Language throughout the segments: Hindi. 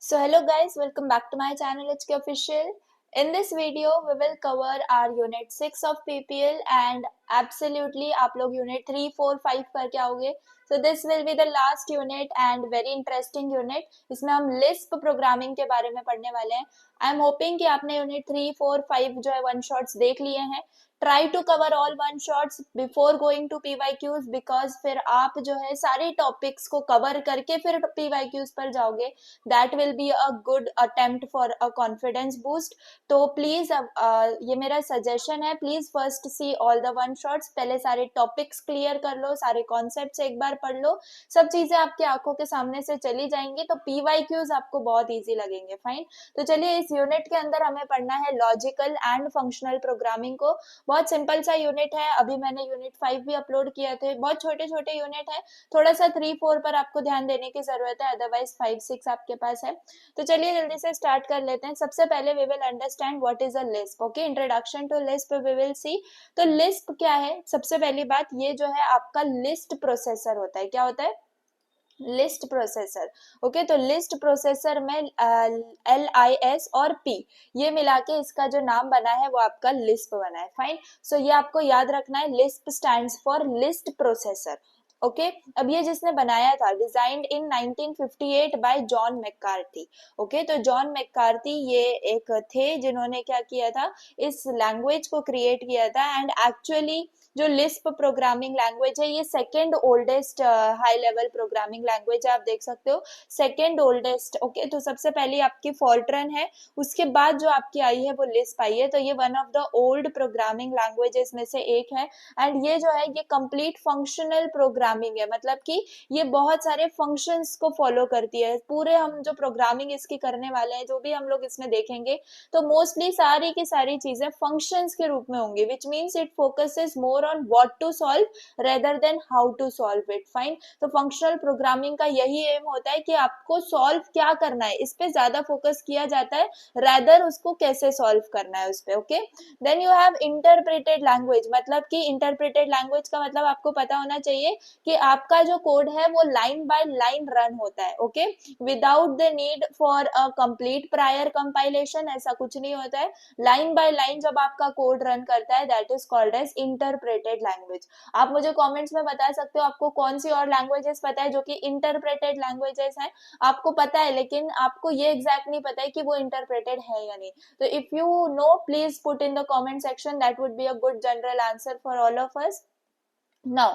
So hello guys, welcome back to my channel HK Official. In this video, we will cover our unit 6 of PPL and absolutely आप लोग unit 3, 4, 5 करके आओगे. So this will be the last unit and very interesting unit. इसमें हम Lisp programming के बारे में पढ़ने वाले हैं. I am hoping कि आपने unit 3, 4, 5 जो है one shots देख लिए हैं. Try to cover all one shots before going to PYQs because फिर आप जो है सारे topics को cover करके फिर PYQs पर जाओगे. That will be a good attempt for a confidence boost. तो प्लीज ये मेरा सजेशन है, please first see all the one shots. पहले सारे टॉपिक्स क्लियर कर लो, सारे कॉन्सेप्ट्स एक बार पढ़ लो, सब चीजें आपकी आंखों के सामने से चली जाएंगी तो पीवाईक्यूज आपको बहुत इजी लगेंगे. फाइन. तो चलिए इस यूनिट के अंदर हमें पढ़ना है लॉजिकल एंड फंक्शनल प्रोग्रामिंग को. बहुत सिंपल सा यूनिट है. अभी मैंने यूनिट 5 भी अपलोड किए थे. बहुत छोटे छोटे यूनिट है, थोड़ा सा 3, 4 पर आपको ध्यान देने की जरूरत है, अदरवाइज 5, 6 आपके पास है. तो चलिए जल्दी से स्टार्ट कर लेते हैं. सबसे पहले we will understand what is a Lisp. Okay, introduction to Lisp we will see. तो लिस्प क्या है? सबसे पहली बात, ये जो है आपका लिस्ट प्रोसेसर होता है. क्या होता है? List processor. ओके, तो लिस्ट प्रोसेसर में LIS और P ये मिला के इसका जो नाम बना है वो आपका लिस्प बना है. फाइन. सो ये आपको याद रखना है. Lisp stands for list processor. Okay, अब ये जिसने बनाया था, designed in 1958 bye John McCarthy. Okay, तो जॉन मैककार्थी ये एक थे जिन्होंने क्या किया था, इस लैंग्वेज को क्रिएट किया था. एंड एक्चुअली जो लिस्प प्रोग्रामिंग लैंग्वेज है ये second oldest high level programming language है. आप देख सकते हो सेकेंड ओल्डेस्ट. ओके, तो सबसे पहले आपकी फॉर्ट्रन है, उसके बाद जो आपकी आई है वो लिस्प आई है. तो ये one of the old programming languages में से एक है. एंड ये जो है ये कंप्लीट फंक्शनल प्रोग्रामिंग है, मतलब कि ये बहुत सारे फंक्शंस को फॉलो करती है. पूरे हम जो प्रोग्रामिंग इसकी करने वाले हैं, जो भी हम लोग इसमें देखेंगे, तो मोस्टली सारी की सारी चीजें फंक्शंस के रूप में होंगी, which means it focuses more on what to solve rather than how to solve it. Fine. तो फंक्शनल प्रोग्रामिंग का यही एम होता है कि आपको सॉल्व क्या करना है, इस पे ज्यादा फोकस किया जाता है, रेदर उसको कैसे सॉल्व करना है उस पे. Okay, then you have interpreted language. मतलब कि इंटरप्रेटेड लैंग्वेज का मतलब आपको पता होना चाहिए कि आपका जो कोड है वो लाइन बाय लाइन रन होता है. Okay, without the need for a complete prior compilation. ऐसा कुछ नहीं होता है. लाइन बाय लाइन जब आपका कोड रन करता है, that is called as interpreted language. आप मुझे कमेंट्स में बता सकते हो आपको कौन सी और लैंग्वेजेस पता है जो कि इंटरप्रेटेड लैंग्वेजेस हैं. आपको पता है, लेकिन आपको ये एग्जैक्ट नहीं पता है कि वो इंटरप्रेटेड है या नहीं. तो if you know, please put in the comment section. That would be a good general answer for all of us. Now,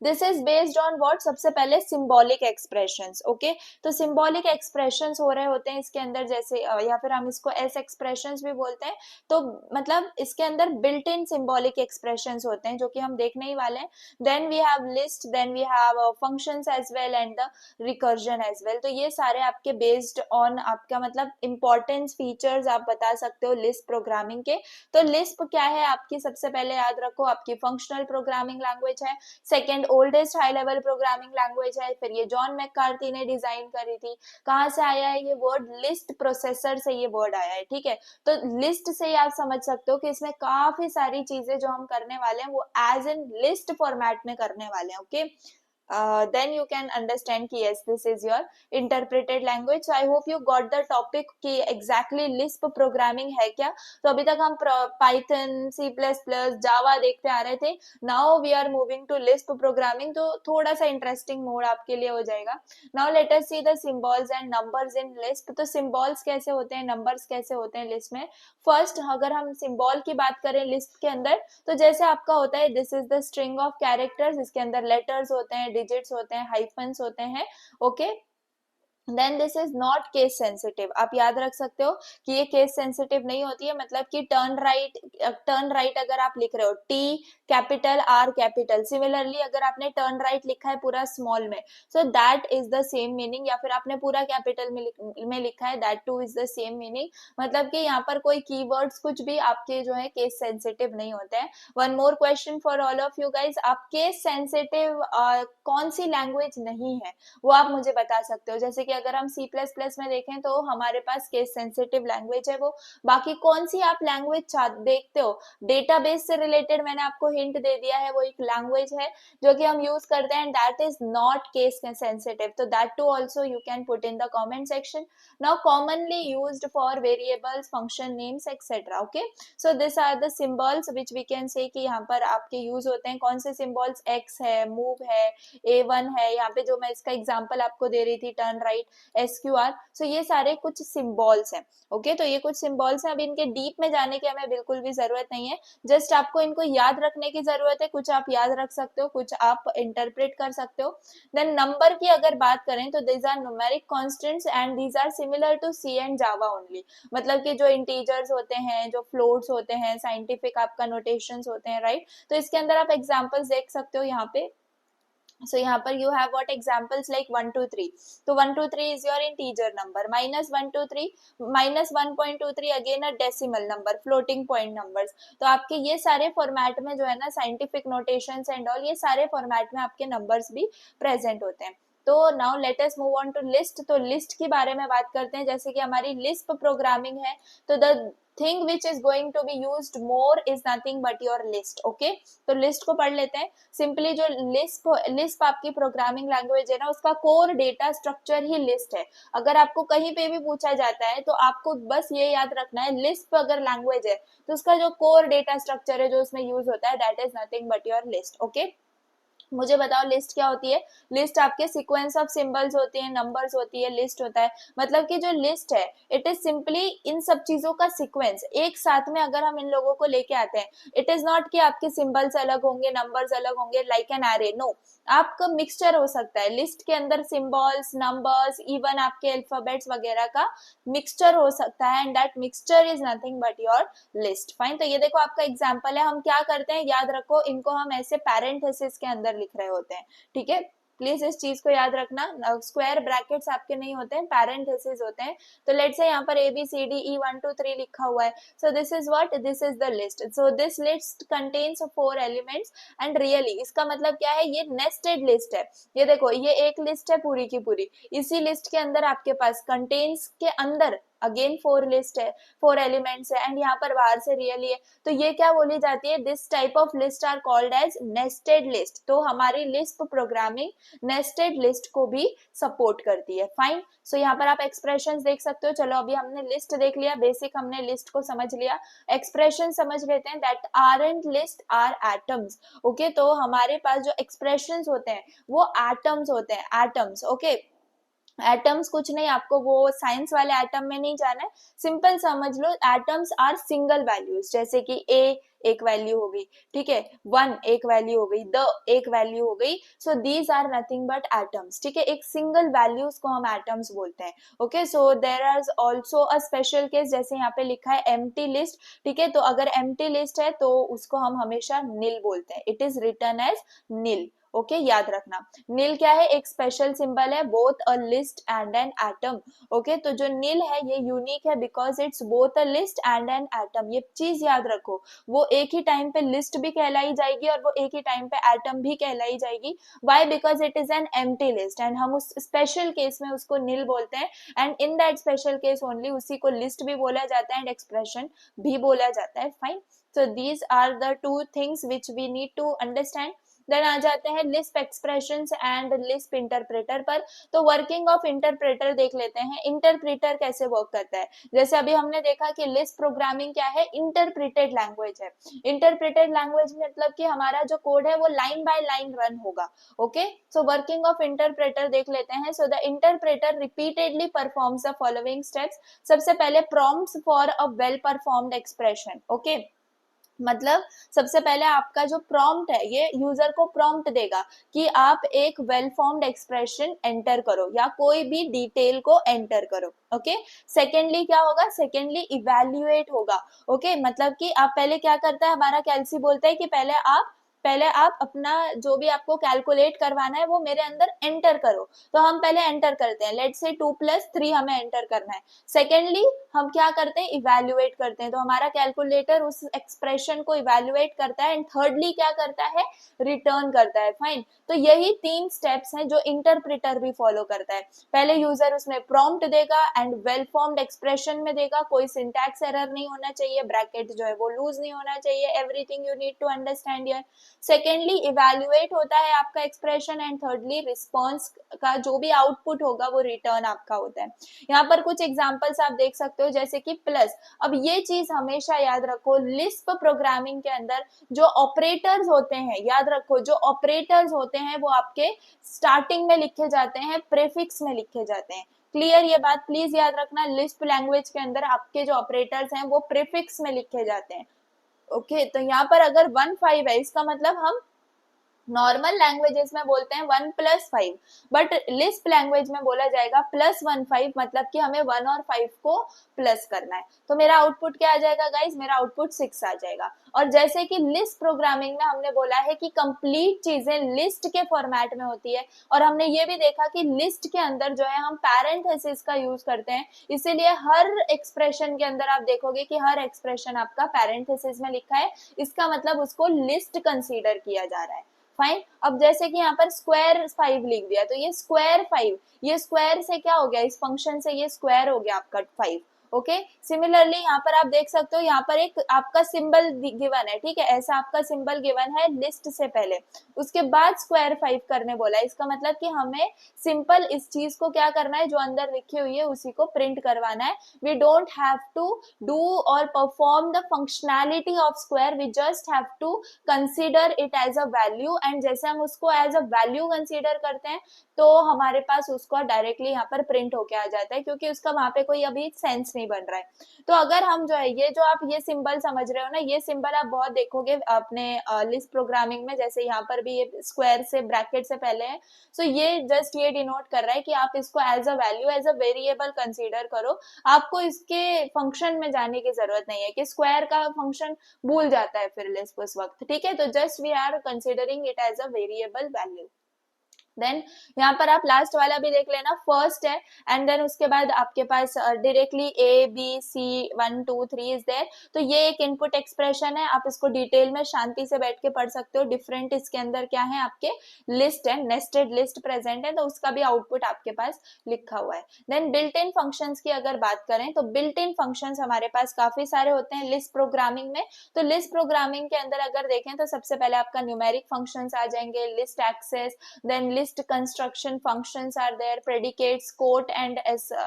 this is based on what? सबसे पहले symbolic expressions. Okay, तो symbolic expressions हो रहे होते हैं इसके अंदर, जैसे या फिर हम इसको S expressions भी बोलते हैं. तो मतलब इसके अंदर built in symbolic expressions होते हैं जो कि हम देखने ही वाले हैं. Then we have list, then we have functions as well and the recursion as well. तो ये सारे आपके based on आपका मतलब importance features आप बता सकते हो लिस्ट प्रोग्रामिंग के. तो लिस्प क्या है आपकी? सबसे पहले याद रखो, आपकी फंक्शनल प्रोग्रामिंग लैंग्वेज है, second oldest high level programming language है. फिर ये जॉन मैककार्थी ने डिजाइन करी थी. कहाँ से आया है ये वर्ड? लिस्ट प्रोसेसर से ये वर्ड आया है. ठीक है, तो लिस्ट से ही आप समझ सकते हो कि इसमें काफी सारी चीजें जो हम करने वाले हैं वो एज इन लिस्ट फॉर्मेट में करने वाले हैं. Okay, then you can understand कि yes, this is your interpreted language. So I hope you got the topic कि exactly Lisp programming है क्या. तो अभी तक हम Python, C++, Java देखते आ रहे थे. Now we are moving to Lisp programming, तो थोड़ा सा interesting मोड आपके लिए हो जाएगा. Now let us see the symbols and numbers in Lisp. तो symbols कैसे होते हैं, numbers कैसे होते हैं Lisp में. फर्स्ट अगर हम सिंबल की बात करें लिस्ट के अंदर, तो जैसे आपका होता है this is the string of characters. इसके अंदर लेटर्स होते हैं, डिजिट्स होते हैं, हाइफन्स होते हैं. Okay, then this is not case sensitive. आप याद रख सकते हो कि ये केस सेंसिटिव नहीं होती है. मतलब कि टर्न राइट अगर आप लिख रहे हो T capital R capital, similarly अगर आपने टर्न राइट लिखा है पूरा स्मॉल में, so that is the same meaning. या फिर आपने पूरा कैपिटल में लिखा है, that two is the same meaning. मतलब कि यहाँ पर कोई कीवर्ड्स कुछ भी आपके जो है केस सेंसिटिव नहीं होते हैं. One more question for all of you guys, आप केस सेंसिटिव कौन सी लैंग्वेज नहीं है वो आप मुझे बता सकते हो. जैसे कि अगर हम C++ में देखें तो हमारे पास केस सेंसिटिव लैंग्वेज है वो. बाकी कौन सी आप लैंग्वेज देखते हो डेटाबेस से रिलेटेड? मैंने आपको हिंट दे दिया है, वो एक लैंग्वेज है जो कि हम यूज करते हैं, and that is not case sensitive, तो that too also you can put in the comment section. Now commonly used for variables, function names etcetera. Okay, so this are the symbols which we can say कि यहाँ पर आपके यूज होते हैं. कौन से सिंबल्स? एक्स है, मूव है, A1 है, यहाँ पे जो मैं इसका एग्जांपल आपको दे रही थी टर्न राइट, SQR. सो ये सारे कुछ सिंबल्स हैं. ओके, तो ये कुछ सिंबल्स हैं. अब इनके डीप में जाने की हमें बिल्कुल भी जरूरत नहीं है, जस्ट आपको इनको याद रखने की जरूरत है. कुछ आप याद रख सकते हो, कुछ आप इंटरप्रेट कर सकते हो. देन नंबर की अगर बात करें तो these are numeric constants and these are similar to C and Java only. मतलब कि जो इंटीजर्स होते हैं, जो फ्लोट्स होते हैं, साइंटिफिक आपका नोटेशंस होते हैं, राइट. तो इसके अंदर आप एग्जांपल्स देख सकते हो यहाँ पे. So यहाँ पर you have what examples like 1 2 3. तो 1 2 3 is your integer number. minus 1 2 3 minus 1.23 again a decimal number, floating point numbers. तो आपके ये सारे फॉर्मेट में जो है ना साइंटिफिक नोटेशंस एंड ऑल, ये सारे फॉर्मेट में आपके नंबर्स भी प्रेजेंट होते हैं. तो now let us move on to list. तो लिस्ट के बारे में बात करते हैं. जैसे कि हमारी लिस्प प्रोग्रामिंग है, तो the thing which is going to be used more is nothing but your list. Okay, तो लिस्ट को पढ़ लेते हैं. सिंपली जो लिस्प आपकी प्रोग्रामिंग लैंग्वेज है ना, उसका कोर डेटा स्ट्रक्चर ही लिस्ट है. अगर आपको कहीं पे भी पूछा जाता है तो आपको बस ये याद रखना है, लिस्प अगर लैंग्वेज है तो उसका जो कोर डेटा स्ट्रक्चर है जो उसमें यूज होता है, that is nothing but your list. Okay, मुझे बताओ लिस्ट क्या होती है? लिस्ट आपके सीक्वेंस ऑफ सिंबल्स होती है, नंबर्स होती है, लिस्ट होता है. मतलब कि जो लिस्ट है इट इज सिंपली इन सब चीजों का सीक्वेंस एक साथ में अगर हम इन लोगों को लेके आते हैं. इट इज नॉट कि आपके सिंबल्स अलग होंगे, नंबर्स अलग होंगे लाइक एन एरे. नो, आपका मिक्सचर हो सकता है लिस्ट के अंदर. सिंबल्स, नंबर्स, इवन आपके अल्फाबेट्स वगैरह का मिक्सचर हो सकता है, and that mixture is nothing but your list. Fine, तो ये देखो आपका एग्जांपल है. हम क्या करते हैं, याद रखो, इनको हम ऐसे पैरेंथेसिस के अंदर लिख रहे होते हैं. ठीक है, प्लीज इस चीज को याद रखना. स्क्वायर ब्रैकेट्स आपके नहीं होते हैं, पैरेंथेसिस होते हैं. तो लेट्स से यहाँ पर ABCDE 1 2 3 लिखा हुआ है. सो this is what, this is the list. So this list contains 4 elements and really इसका मतलब क्या है, ये नेस्टेड लिस्ट है. ये देखो, ये एक लिस्ट है पूरी की पूरी. इसी लिस्ट के अंदर आपके पास कंटेन्स के अंदर अगेन 4 लिस्ट है, 4 एलिमेंट्स है, एंड यहाँ पर बाहर से रियली है. तो ये क्या बोली जाती है, this type of list are called as nested list. तो हमारी लिस्ट प्रोग्रामिंग नेस्टेड लिस्ट को भी सपोर्ट करती है. फाइन, सो यहाँ पर आप एक्सप्रेशंस देख सकते हो. चलो अभी हमने लिस्ट देख लिया, बेसिक हमने लिस्ट को समझ लिया. एक्सप्रेशन समझ लेते हैं. That aren't list are atoms. Okay, तो हमारे पास जो एक्सप्रेशंस होते हैं वो एटम्स होते हैं, एटम्स. ओके, एटम्स कुछ नहीं, आपको वो साइंस वाले एटम में नहीं जाना है. सिंपल समझ लो, एटम्स आर सिंगल वैल्यूज. जैसे कि ए एक वैल्यू हो गई, ठीक है, 1 एक वैल्यू हो गई, द एक वैल्यू हो गई. So these are nothing but atoms. ठीक है, एक सिंगल वैल्यूज को हम एटम्स बोलते हैं. Okay, so there are also a special case. जैसे यहाँ पे लिखा है एम्प्टी लिस्ट. ठीक है, तो अगर एम्प्टी लिस्ट है तो उसको हम हमेशा नील बोलते हैं. It is written as nil. Okay, याद रखना. नील क्या है, एक स्पेशल सिंबल है, both a list and an atom. Okay, तो जो नील है ये यूनिक है because it's both a list and an atom. ये चीज याद रखो, वो एक ही टाइम पे लिस्ट भी कहलाई जाएगी और वो एक ही टाइम पे एटम भी कहलाई जाएगी. Why? Because it is an empty list and हम उस स्पेशल केस में उसको नील बोलते हैं. And in that special case only उसी को लिस्ट भी बोला जाता है एंड एक्सप्रेशन भी बोला जाता है. Fine, so these are the two things which we need to understand. Then आ जाते हैं lisp expressions and lisp interpreter पर. तो वर्किंग ऑफ इंटरप्रेटर देख लेते हैं. इंटरप्रेटर कैसे वर्क करता है. जैसे अभी हमने देखा कि लिस्प प्रोग्रामिंग क्या है, इंटरप्रेटेड लैंग्वेज है. इंटरप्रेटेड लैंग्वेज मतलब कि हमारा जो कोड है वो लाइन बाय लाइन रन होगा. Okay, so working of interpreter देख लेते हैं. So the interpreter repeatedly performs the following steps. सबसे पहले prompts for a well performed expression. Okay, मतलब सबसे पहले आपका जो प्रॉम्प्ट है ये यूजर को प्रॉम्प्ट देगा कि आप एक वेल फॉर्म्ड एक्सप्रेशन एंटर करो या कोई भी डिटेल को एंटर करो. ओके, सेकेंडली क्या होगा, सेकेंडली इवैल्यूएट होगा. ओके, मतलब कि आप पहले क्या करता है, हमारा कैल्सी बोलता है कि पहले आप पहले आप अपना जो भी आपको कैलकुलेट करवाना है वो मेरे अंदर एंटर करो। तो हम पहले एंटर करते हैं, लेट्स से 2 + 3 हमें एंटर करना है। सेकेंडली हम क्या करते हैं, इवेल्युएट करते हैं, तो हमारा कैलकुलेटर उस एक्सप्रेशन को इवेल्युएट करता है। एंड थर्डली क्या करता है, रिटर्न करता है। फाइन, तो यही 3 स्टेप्स हैं जो इंटरप्रेटर भी फॉलो करता है। पहले यूजर उसमें प्रॉम्प्ट देगा एंड वेल फॉर्म्ड एक्सप्रेशन में देगा, कोई सिंटैक्स एरर नहीं होना चाहिए, ब्रैकेट जो है वो लूज नहीं होना चाहिए, everything you need to understand here. Secondly evaluate होता है आपका एक्सप्रेशन एंड थर्डली रिस्पॉन्स का जो भी आउटपुट होगा वो रिटर्न आपका होता है। यहाँ पर कुछ एग्जांपल्स आप देख सकते हो, जैसे कि प्लस। अब ये चीज हमेशा याद रखो, लिस्प प्रोग्रामिंग के अंदर जो ऑपरेटर्स होते हैं, याद रखो जो ऑपरेटर्स होते हैं वो आपके स्टार्टिंग में लिखे जाते हैं, प्रीफिक्स में लिखे जाते हैं। क्लियर ये बात प्लीज याद रखना, लिस्प लैंग्वेज के अंदर आपके जो ऑपरेटर्स हैं वो प्रीफिक्स में लिखे जाते हैं। ओके, तो यहाँ पर अगर 1 5 है, इसका मतलब हम नॉर्मल लैंग्वेजेस में बोलते हैं 1 + 5, बट लिस्प लैंग्वेज में बोला जाएगा +1 5, मतलब कि हमें 1 और 5 को प्लस करना है। तो मेरा आउटपुट क्या आ जाएगा गाइज, मेरा आउटपुट 6 आ जाएगा। और जैसे कि लिस्ट प्रोग्रामिंग में हमने बोला है कि कंप्लीट चीजें लिस्ट के फॉर्मेट में होती है, और हमने ये भी देखा कि लिस्ट के अंदर जो है हम पैरेंथेसिस का यूज करते हैं, इसीलिए हर एक्सप्रेशन के अंदर आप देखोगे कि हर एक्सप्रेशन आपका पैरेंथेसिस में लिखा है, इसका मतलब उसको लिस्ट कंसीडर किया जा रहा है। फाइन, अब जैसे कि यहाँ पर स्क्वायर 5 लिख दिया, तो ये स्क्वायर 5, ये स्क्वायर से क्या हो गया, इस फंक्शन से ये स्क्वायर हो गया आपका 5। ओके, सिमिलरली यहाँ पर आप देख सकते हो, यहाँ पर एक आपका सिंबल गिवन है, ठीक है, ऐसा आपका सिंबल गिवन है लिस्ट से पहले, उसके बाद स्क्वायर 5 करने बोला है, इसका मतलब कि हमें सिंपल इस चीज को क्या करना है, जो अंदर लिखी हुई है उसी को प्रिंट करवाना है। We don't have to do और perform the functionality of square, we just have to consider it as a value, and जैसे हम उसको एज अ वैल्यू कंसीडर करते हैं तो हमारे पास उसको डायरेक्टली यहाँ पर प्रिंट होके आ जाता है, क्योंकि उसका वहां पे कोई अभी सेंस नहीं बन रहा है। तो अगर हम जो है ये जो आप ये सिंबल समझ रहे हो ना, ये सिंबल आप बहुत देखोगे अपने लिस्ट प्रोग्रामिंग में, जैसे यहाँ पर भी ये स्क्वायर से ब्रैकेट से पहले है। सो ये जस्ट ये डिनोट कर रहा है कि आप इसको as a value, as a variable consider करो, आपको इसके फंक्शन में जाने की जरूरत नहीं है कि स्क्वायर का फंक्शन भूल जाता है फिर लिस्ट उस वक्त, ठीक है। तो just we are considering it as a variable value. Then यहाँ पर आप लास्ट वाला भी देख लेना, फर्स्ट है, एंड देन उसके बाद आपके पास directly A B C 1 2 3 is there. तो ये एक इनपुट एक्सप्रेशन है, आप इसको डिटेल में शांति से बैठ के पढ़ सकते हो। डिफरेंट इसके अंदर क्या है, आपके लिस्ट है, नेस्टेड लिस्ट प्रेजेंट है, तो उसका भी आउटपुट आपके पास लिखा हुआ है। देन बिल्ट इन फंक्शंस की अगर बात करें तो बिल्ट इन फंक्शंस हमारे पास काफी सारे होते हैं लिस्ट प्रोग्रामिंग में। तो लिस्ट प्रोग्रामिंग के अंदर अगर देखें तो सबसे पहले आपका न्यूमेरिक फंक्शंस आ जाएंगे, list access, then list construction functions are there, predicates, quote and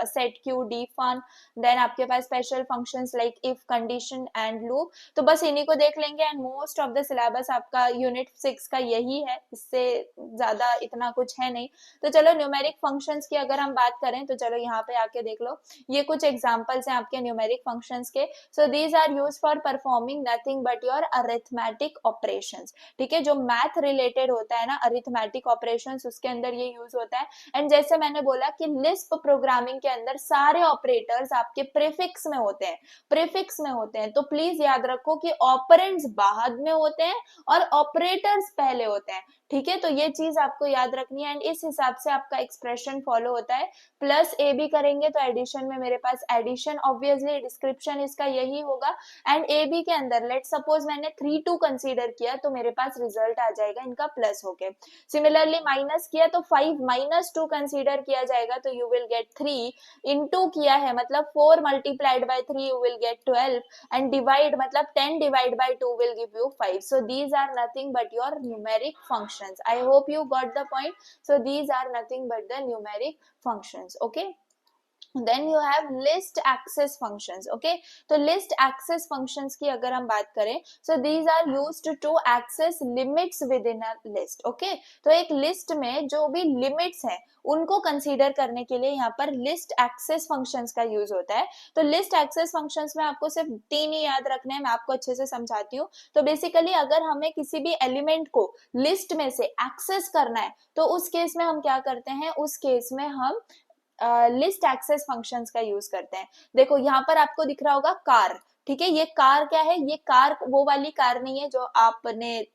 set queue, defun, then आपके पास special functions like if, condition and loop। तो बस इन्हीं को देख लेंगे, and most of the syllabus आपका यूनिट 6 का यही है, इससे ज्यादा इतना कुछ है नहीं। तो चलो न्यूमेरिक फंक्शंस की अगर हम बात करें तो चलो यहाँ पे आके देख लो, ये कुछ एग्जांपल्स हैं आपके न्यूमेरिक फंक्शंस के। So these are used for performing nothing but your arithmetic operations, ठीक है, जो मैथ रिलेटेड होता है ना, अरिथमेटिक ऑपरेशंस, उसके अंदर ये यूज होता है। एंड जैसे मैंने बोला कि लिस्प प्रोग्रामिंग के अंदर सारे ऑपरेटर्स आपके प्रीफिक्स में होते हैं, प्रीफिक्स में होते हैं। तो प्लीज याद रखो कि ऑपरेंड्स बाद में होते हैं और ऑपरेटर्स पहले होते हैं, ठीक है। तो ये चीज आपको याद रखनी है, एंड इस हिसाब से आपका एक्सप्रेशन फॉलो होता है। प्लस ए बी करेंगे तो एडिशन में मेरे पास एडिशन, ऑब्वियसली डिस्क्रिप्शन इसका यही होगा। एंड ए बी के अंदर लेट सपोज मैंने 3 2 कंसीडर किया तो मेरे पास रिजल्ट आ जाएगा इनका प्लस होके। सिमिलरली माइनस किया तो 5 - 2 कंसीडर किया जाएगा तो यू विल गेट 3। इनटू किया है मतलब 4 × 3 you will get 12, and divide मतलब 10 / 2 will give you 5। so these are nothing but your numeric functions. I hope you got the point. So these are nothing but the numeric functions. Okay, then you have list access functions. Okay, तो लिस्ट एक्सेस फंक्शंस की अगर हम बात करें, so these are used to access limits within a list. Okay, तो एक लिस्ट में जो भी लिमिट्स हैं उनको कंसीडर करने के लिए यहाँ पर लिस्ट एक्सेस फंक्शंस का यूज होता है। तो लिस्ट एक्सेस फंक्शंस में आपको सिर्फ 3 ही याद रखने हैं, मैं आपको अच्छे से समझाती हूँ। तो बेसिकली अगर हमें किसी भी एलिमेंट को लिस्ट में से एक्सेस करना है तो उस केस में हम क्या करते हैं, उस केस में हम लिस्ट एक्सेस फंक्शंस का यूज करते हैं। देखो यहाँ पर आपको दिख रहा होगा कार, ठीक है। ये कार क्या है, ये कार वो वाली कार नहीं है जो आपने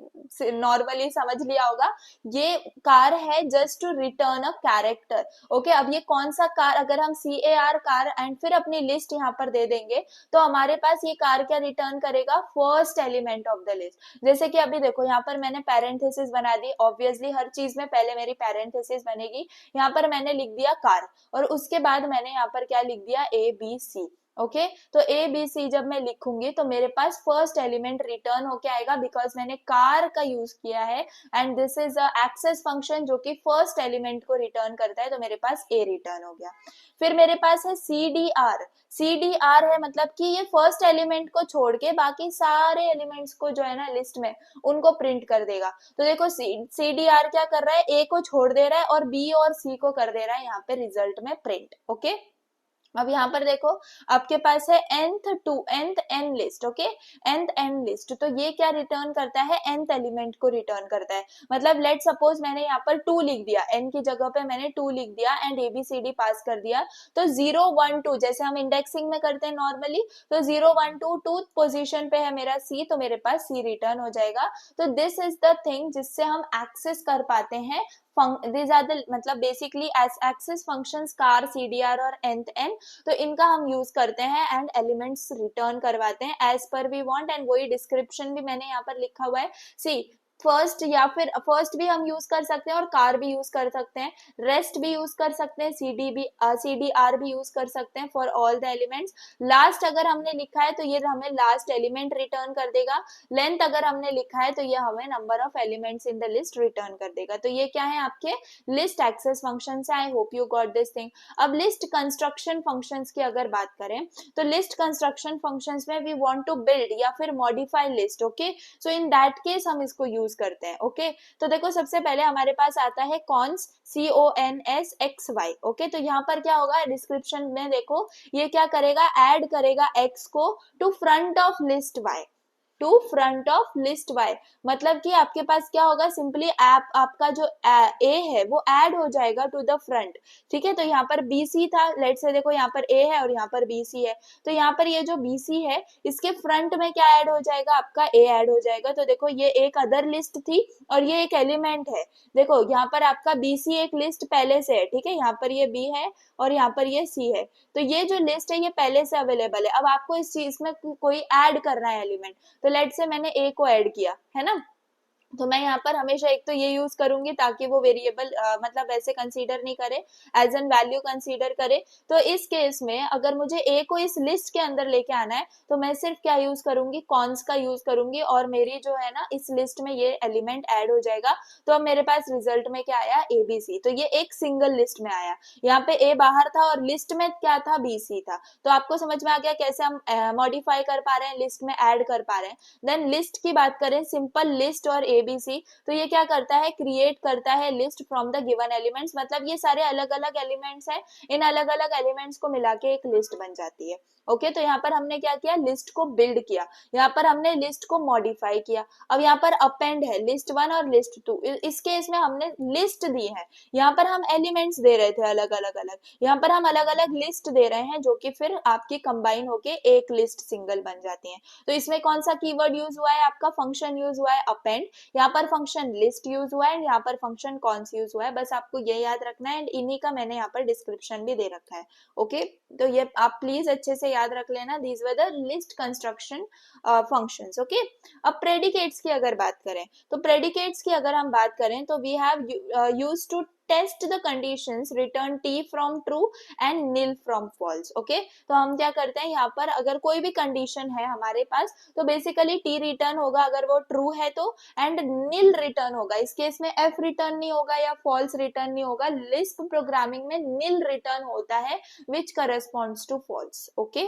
नॉर्मली समझ लिया होगा, ये कार है just to return a character. Okay, अब ये कौन सा कार, अगर हम CAR कार एंड फिर अपनी लिस्ट यहाँ पर दे देंगे तो हमारे पास ये कार क्या रिटर्न करेगा, first element of the list. जैसे कि अभी देखो यहाँ पर मैंने पैरेंथेसिस बना दी, ऑब्वियसली हर चीज में पहले मेरी पैरेंथेसिस बनेगी। यहाँ पर मैंने लिख दिया कार और उसके बाद मैंने यहाँ पर क्या लिख दिया, ABC। ओके, तो ABC जब मैं लिखूंगी तो मेरे पास फर्स्ट एलिमेंट रिटर्न होके आएगा बिकॉज मैंने कार का यूज किया है and this is a access function जो कि फर्स्ट एलिमेंट को रिटर्न करता है, तो मेरे पास A रिटर्न हो गया। फिर मेरे पास है CDR है मतलब कि ये फर्स्ट एलिमेंट को छोड़ के बाकी सारे एलिमेंट्स को जो है ना लिस्ट में उनको प्रिंट कर देगा। तो देखो CDR क्या कर रहा है, A को छोड़ दे रहा है और B और C को कर दे रहा है यहाँ पे रिजल्ट में प्रिंट। ओके, अब यहाँ पर देखो आपके पास है nth n list. Okay, nth n list, तो ये क्या रिटर्न करता है, nth एलिमेंट को रिटर्न करता है। मतलब लेट सपोज मैंने यहाँ पर 2 लिख दिया, n की जगह पे मैंने 2 लिख दिया एंड ABCD पास कर दिया, तो 0 1 2 जैसे हम इंडेक्सिंग में करते हैं नॉर्मली, तो 0 1 2 2 पोजीशन पे है मेरा C, तो मेरे पास C रिटर्न हो जाएगा। तो दिस इज द थिंग जिससे हम एक्सेस कर पाते हैं these are the मतलब basically access functions car, CDR और nth n, तो इनका हम यूज करते हैं एंड एलिमेंट्स रिटर्न करवाते हैं as per we want. And वही डिस्क्रिप्शन भी मैंने यहाँ पर लिखा हुआ है, सी फर्स्ट या फिर फर्स्ट भी हम यूज कर सकते हैं और कार भी यूज कर सकते हैं, रेस्ट भी यूज कर सकते हैं, CDR भी यूज कर सकते हैं for all the elements. Last अगर हमने लिखा है तो ये हमें लास्ट एलिमेंट रिटर्न कर देगा, लेंथ अगर हमने लिखा है तो ये हमें number of elements in the list return कर देगा। तो ये क्या है आपके लिस्ट एक्सेस फंक्शन है। I hope you got this thing. अब लिस्ट कंस्ट्रक्शन फंक्शंस की अगर बात करें तो लिस्ट कंस्ट्रक्शन फंक्शंस में वी वांट टू बिल्ड या फिर modify list. Okay, so in that case हम इसको यूज करते हैं। ओके, तो देखो सबसे पहले हमारे पास आता है कॉन्स, CONSXY। ओके, तो यहाँ पर क्या होगा, डिस्क्रिप्शन में देखो ये क्या करेगा, ऐड करेगा x को to front of list y, to front of list y। मतलब कि आपके पास क्या होगा, सिंपली आपका जो A है वो ऐड हो जाएगा टू द फ्रंट। ठीक है, तो यहाँ पर BC था, लेट से देखो यहाँ पर A है और यहाँ पर BC है, तो यहाँ पर ये जो BC है इसके फ्रंट में क्या ऐड हो जाएगा, आपका A ऐड हो जाएगा। तो देखो ये एक अदर लिस्ट थी और ये एक एलिमेंट है। देखो यहाँ पर आपका BC एक लिस्ट पहले से है, ठीक है, यहाँ पर ये B है और यहाँ पर ये C है, तो ये जो लिस्ट है ये पहले से अवेलेबल है। अब आपको इस चीज में कोई ऐड करना है एलिमेंट, तो लेट से मैंने A को ऐड किया है ना, तो मैं यहाँ पर हमेशा एक तो ये यूज करूंगी ताकि वो वेरिएबल मतलब ऐसे कंसीडर नहीं करे, एज एन वैल्यू कंसीडर करे। तो इस केस में अगर मुझे A को इस लिस्ट के अंदर लेके आना है तो मैं सिर्फ क्या यूज करूंगी, कॉन्स का यूज करूंगी और मेरी जो है ना इस लिस्ट में ये एलिमेंट ऐड हो जाएगा। तो अब मेरे पास रिजल्ट में क्या आया, ABC, तो ये एक सिंगल लिस्ट में आया। यहाँ पे A बाहर था और लिस्ट में क्या था, BC था। तो आपको समझ में आ गया कैसे हम मॉडिफाई कर पा रहे हैं, लिस्ट में ऐड कर पा रहे हैं। देन लिस्ट की बात करें, सिंपल लिस्ट और ABC, तो ये क्या करता है, क्रिएट करता है list from the given elements. मतलब ये सारे अलग अलग एलिमेंट्स हैं, इन अलग अलग एलिमेंट्स को मिला के एक लिस्ट बन जाती है। ओके, तो यहाँ पर हमने क्या किया, लिस्ट को बिल्ड किया, यहाँ पर हमने लिस्ट को मॉडिफाई किया। अब यहाँ पर अपेंड है लिस्ट 1 और लिस्ट 2, इस केस में हमने लिस्ट दी है, यहाँ पर हम एलिमेंट्स दे रहे थे अलग अलग, यहाँ पर हम अलग अलग लिस्ट दे रहे हैं जो कि फिर आपकी कंबाइन होके एक लिस्ट सिंगल बन जाती है। तो इसमें कौन सा कीवर्ड यूज हुआ है, आपका फंक्शन यूज हुआ है अपेंड, यहाँ पर फंक्शन लिस्ट यूज हुआ है, यहाँ पर फंक्शन कॉन्स यूज हुआ है। बस आपको ये याद रखना है एंड इन्हीं का मैंने यहाँ पर डिस्क्रिप्शन भी दे रखा है। ओके, तो ये आप प्लीज अच्छे से याद रख लेना, these were the list construction functions. Okay, अब प्रेडिकेट्स की अगर बात करें तो प्रेडिकेट्स की अगर हम बात करें तो we have used to test the conditions, return t from true and nil from false. Okay, तो हम क्या करते हैं, यहाँ पर अगर कोई भी कंडीशन है हमारे पास तो बेसिकली t रिटर्न होगा अगर वो ट्रू है तो, एंड nil रिटर्न होगा। इस केस में f रिटर्न नहीं होगा या फॉल्स रिटर्न नहीं होगा, लिस्प प्रोग्रामिंग में nil रिटर्न होता है विच करस्पॉन्ड्स टू फॉल्स। ओके,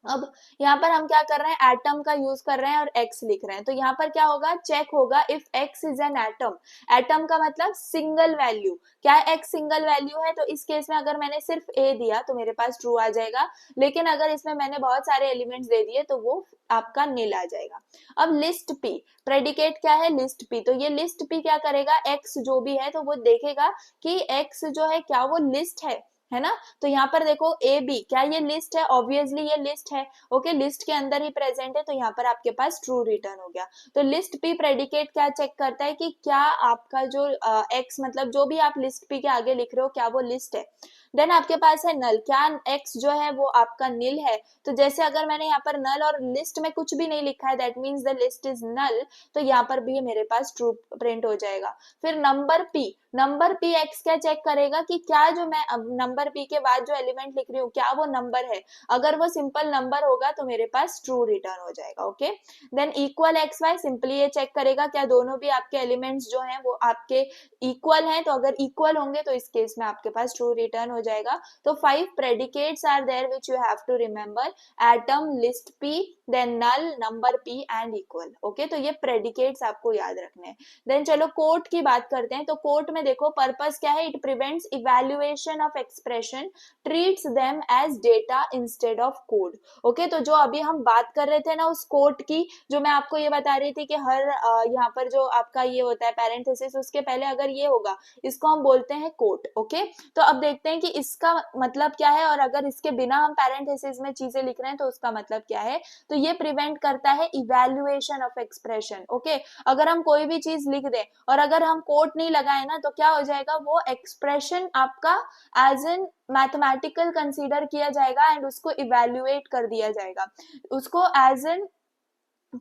अब यहाँ पर हम क्या कर रहे हैं, एटम का यूज कर रहे हैं और x लिख रहे हैं, तो यहाँ पर क्या होगा, चेक होगा if x is an atom. Atom का मतलब सिंगल वैल्यू, क्या x सिंगल वैल्यू है, तो इस केस में अगर मैंने सिर्फ a दिया तो मेरे पास ट्रू आ जाएगा, लेकिन अगर इसमें मैंने बहुत सारे एलिमेंट्स दे दिए तो वो आपका नील आ जाएगा। अब लिस्ट p, प्रेडिकेट क्या है, लिस्ट p, तो ये लिस्ट p क्या करेगा, x जो भी है तो वो देखेगा कि x जो है क्या वो लिस्ट है, है ना। तो यहाँ पर देखो ए बी, क्या ये लिस्ट है? ऑब्वियसली ये लिस्ट है। ओके, लिस्ट के अंदर ही प्रेजेंट है, तो यहाँ पर आपके पास ट्रू रिटर्न हो गया। तो लिस्ट पी प्रेडिकेट क्या चेक करता है कि क्या आपका जो एक्स मतलब जो भी आप लिस्ट पी के आगे लिख रहे हो क्या वो लिस्ट है। देन आपके पास है नल, क्या एक्स जो है वो आपका नील है। तो जैसे अगर मैंने यहाँ पर नल और लिस्ट में कुछ भी नहीं लिखा है, that means the list is null, तो यहाँ पर भी मेरे पास ट्रू प्रिंट हो जाएगा। फिर नंबर पी एक्स क्या चेक करेगा कि क्या जो मैं अब नंबर पी के बाद जो एलिमेंट लिख रही हूँ क्या वो नंबर है। अगर वो सिंपल नंबर होगा तो मेरे पास ट्रू रिटर्न हो जाएगा। Okay, then equal x y, simply ये चेक करेगा क्या दोनों भी आपके एलिमेंट्स जो हैं वो आपके इक्वल हैं। तो अगर इक्वल होंगे तो इस केस में आपके पास ट्रू रिटर्न हो जाएगा। तो 5 predicates are there which you have to remember, atom, list p, then null, number p and equal. Okay, तो ये प्रेडिकेट्स आपको याद रखने हैं। देन चलो कोट की बात करते हैं। तो कोट में देखो पर्पस क्या है, it prevents evaluation of expression, treats them as data instead of code. Okay, तो जो अभी हम बात कर रहे थे ना उस कोट की, जो मैं आपको ये बता रही थी कि हर यहाँ पर जो आपका ये होता है पैरेंथेसिस, उसके पहले अगर ये होगा इसको हम बोलते हैं कोट। ओके, तो अब देखते हैं कि इसका मतलब क्या है, और अगर इसके बिना हम पैरेंथेसिस में चीजें लिख रहे हैं तो उसका मतलब क्या है। तो ये प्रिवेंट करता है इवैल्यूएशन ऑफ एक्सप्रेशन। ओके, अगर हम कोई भी चीज लिख दें और अगर हम कोट नहीं लगाए ना तो क्या हो जाएगा, वो एक्सप्रेशन आपका एज एन मैथमेटिकल कंसीडर किया जाएगा एंड उसको इवैल्यूएट कर दिया जाएगा, उसको एज एन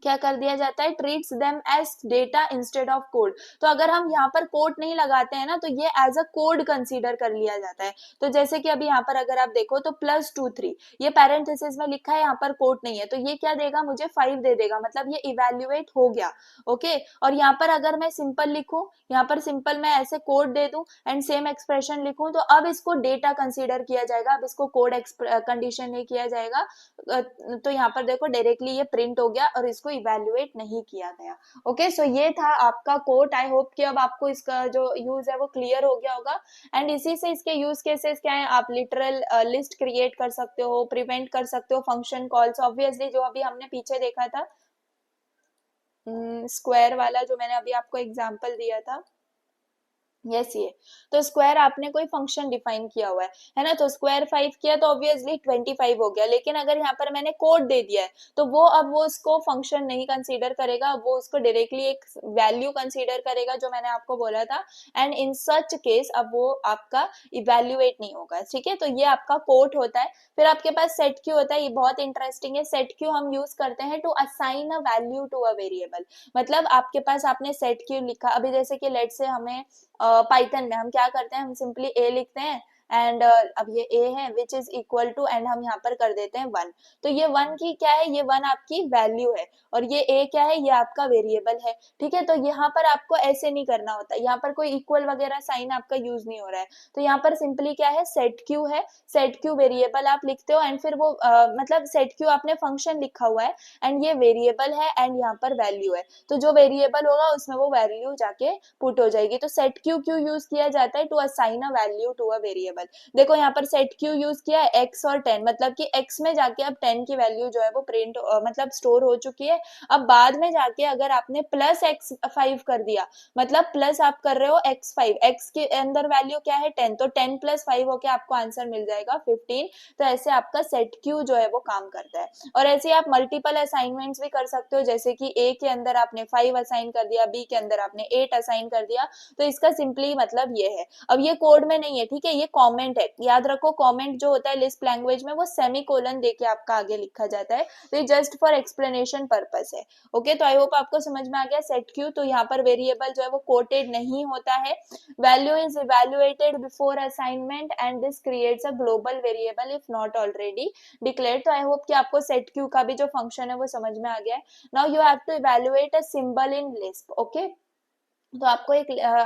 क्या कर दिया जाता है, treats them as data instead of code. तो अगर हम यहाँ पर कोड नहीं लगाते हैं ना तो ये एज अ कोड कंसीडर कर लिया जाता है। तो जैसे कि अभी यहाँ पर अगर आप देखो तो +2 3 ये पैरेंथेसिस में लिखा है, यहाँ पर कोड नहीं है, तो ये क्या देगा मुझे 5 दे देगा, मतलब ये इवेल्युएट हो गया। ओके, और यहाँ पर अगर मैं सिंपल लिखूं, यहाँ पर सिंपल मैं ऐसे कोड दे दूं एंड सेम एक्सप्रेशन लिखूं, तो अब इसको डेटा कंसीडर किया जाएगा, अब इसको कोड कंडीशन नहीं किया जाएगा। तो यहाँ पर देखो डायरेक्टली ये प्रिंट हो गया और इसको इवेल्युएट नहीं किया गया। ओके, सो ये था आपका कोट। आई होप कि अब आपको इसका जो यूज है वो क्लियर हो गया होगा। एंड इसी से इसके यूज केसेस क्या है, आप लिटरल लिस्ट क्रिएट कर सकते हो, प्रिवेंट कर सकते हो फंक्शन कॉल्स, ऑब्वियसली जो अभी हमने पीछे देखा था स्क्वायर वाला, जो मैंने अभी आपको एग्जांपल दिया था। यस ये, तो स्क्वायर आपने कोई फंक्शन डिफाइन किया हुआ है ना, तो स्क्वायर 5 किया तो ऑब्वियसली 25 हो गया। लेकिन अगर यहाँ पर मैंने कोड दे दिया है तो वो अब वो उसको फंक्शन नहीं कंसीडर करेगा, वो उसको डायरेक्टली एक वैल्यू कंसीडर करेगा जो मैंने आपको बोला था। एंड इन सच केस अब वो आपका इवेल्युएट नहीं होगा। ठीक है, तो ये आपका कोट होता है। फिर आपके पास सेट क्यू होता है, ये बहुत इंटरेस्टिंग है। सेट क्यू हम यूज करते हैं to assign a value to a variable. मतलब आपके पास आपने सेट क्यू लिखा, अभी जैसे कि लेट से हमें पाइथन में हम क्या करते हैं, हम सिंपली ए लिखते हैं एंड अब ये ए है which is equal to and हम यहाँ पर कर देते हैं 1। तो ये 1 की क्या है, ये 1 आपकी वैल्यू है और ये ए क्या है, ये आपका वेरिएबल है। ठीक है, तो यहाँ पर आपको ऐसे नहीं करना होता, यहाँ पर कोई इक्वल वगैरह साइन आपका यूज नहीं हो रहा है। तो यहाँ पर सिंपली क्या है, सेट क्यू है, सेट क्यू वेरिएबल आप लिखते हो एंड फिर वो मतलब सेट क्यू आपने फंक्शन लिखा हुआ है एंड ये वेरिएबल है एंड यहाँ पर वैल्यू है। तो जो वेरिएबल होगा उसमें वो वैल्यू जाके पुट हो जाएगी। तो सेट क्यू क्यू यूज किया जाता है to assign a value to a variable. देखो यहाँ पर सेट क्यू यूज किया है x और 10, मतलब कि x में जाके अब 10 की वैल्यू जो है वो प्रिंट मतलब स्टोर हो चुकी है। अब बाद में जाके अगर आपने +x5 कर दिया, मतलब प्लस आप कर रहे हो x5, x के अंदर वैल्यू क्या है 10, तो 10 + 5 होके आपको आंसर मिल जाएगा 15। तो ऐसे आपका सेट क्यू जो है वो काम करता है। और ऐसे आप मल्टीपल असाइनमेंट्स भी कर सकते हो, जैसे कि a के अंदर आपने 5 असाइन कर दिया, b के अंदर आपने 8 असाइन कर दिया। तो इसका सिंपली मतलब ये है। अब ये कोड में नहीं है, ठीक है, ये कमेंट है, याद रखो कमेंट जो होता है लिस्प लैंग्वेज में वो सेमीकोलन देके आपका आगे लिखा जाता है। तो ये जस्ट फॉर एक्सप्लेनेशन पर्पस है। ओके, तो आई होप आपको समझ में आ गया सेट क्यू। तो यहाँ पर वेरिएबल जो है वो कोटेड नहीं होता है, value is evaluated before assignment and this creates a global variable if not already declared. तो आई होप कि आपको सेट क्यू का भी जो फंक्शन है वो समझ में आ गया है। Now you have to evaluate a symbol in Lisp. Okay, तो आपको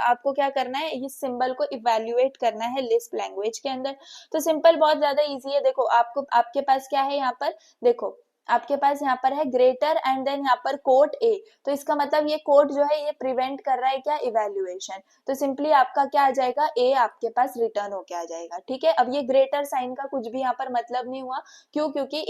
आपको क्या करना है, इस सिंबल को इवेल्युएट करना है लिस्प लैंग्वेज के अंदर। तो सिंपल बहुत ज्यादा इजी है। देखो आपको आपके पास क्या है यहाँ पर, देखो आपके पास यहाँ पर है ग्रेटर एंड देन यहाँ पर कोट ए, तो इसका मतलब ये कोट जो है ये प्रिवेंट कर रहा है क्या, इवेल्युएशन, तो सिंपली आपका क्या आ जाएगा, ए आपके पास रिटर्न होके आ जाएगा। ठीक है, अब ये ग्रेटर साइन का कुछ भी यहाँ पर मतलब नहीं हुआ, क्यों, क्योंकि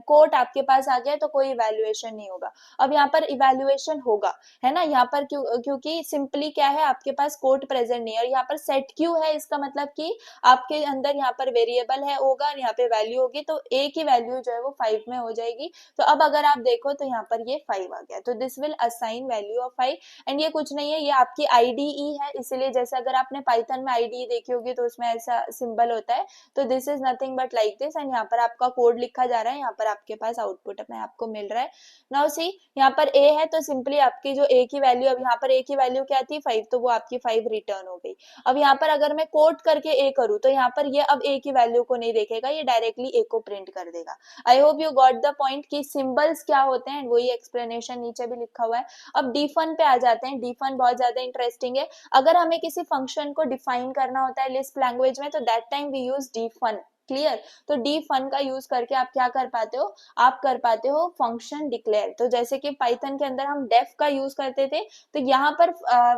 कोट आपके पास आ गया तो कोई इवेल्युएशन नहीं होगा। अब यहाँ पर इवेल्युएशन होगा, है ना, यहाँ पर क्योंकि सिंपली क्या है, आपके पास कोट प्रेजेंट नहीं है, और यहाँ पर सेट क्यू है, इसका मतलब कि आपके अंदर यहाँ पर वेरिएबल है होगा और यहाँ पे वैल्यू होगी, तो ए की वैल्यू जो है वो 5 में हो जाएगी। तो अब अगर आप देखो तो यहाँ पर ये 5 आ गया, तो this will assign value of 5, and ये कुछ नहीं है, ये आपकी आईडीई है, इसीलिए जैसे अगर आपने पाइथन में आईडीई देखी होगी तो उसमें ऐसा सिंबल होता है, तो this is nothing but like this, and यहाँ पर आपका कोड लिखा जा रहा है, यहाँ पर आपके पास आउटपुट में आपको मिल रहा है। नाउ सी यहाँ पर ए है, तो सिंपली आपकी जो ए की वैल्यू, अब यहाँ पर ए की वैल्यू क्या थी, 5, तो वो आपकी 5 रिटर्न हो गई। अब यहाँ पर अगर मैं कोट करके ए करूँ तो यहाँ पर ये अब ए की वैल्यू को नहीं देखेगा, ये डायरेक्टली ए को प्रिंट कर देगा। I hope you got the point कि सिंबल्स क्या होते हैं, वही एक्सप्लेनेशन नीचे भी लिखा हुआ है। अब डीफन पे आ जाते हैं, डीफन बहुत ज्यादा इंटरेस्टिंग है। अगर हमें किसी फंक्शन को डिफाइन करना होता है लिस्प लैंग्वेज में, तो that time we use defun, clear. तो डी फन का यूज करके आप क्या कर पाते हो, आप कर पाते हो फंक्शन डिक्लेयर। तो जैसे कि पाइथन के अंदर हम डेफ का यूज करते थे, तो यहाँ पर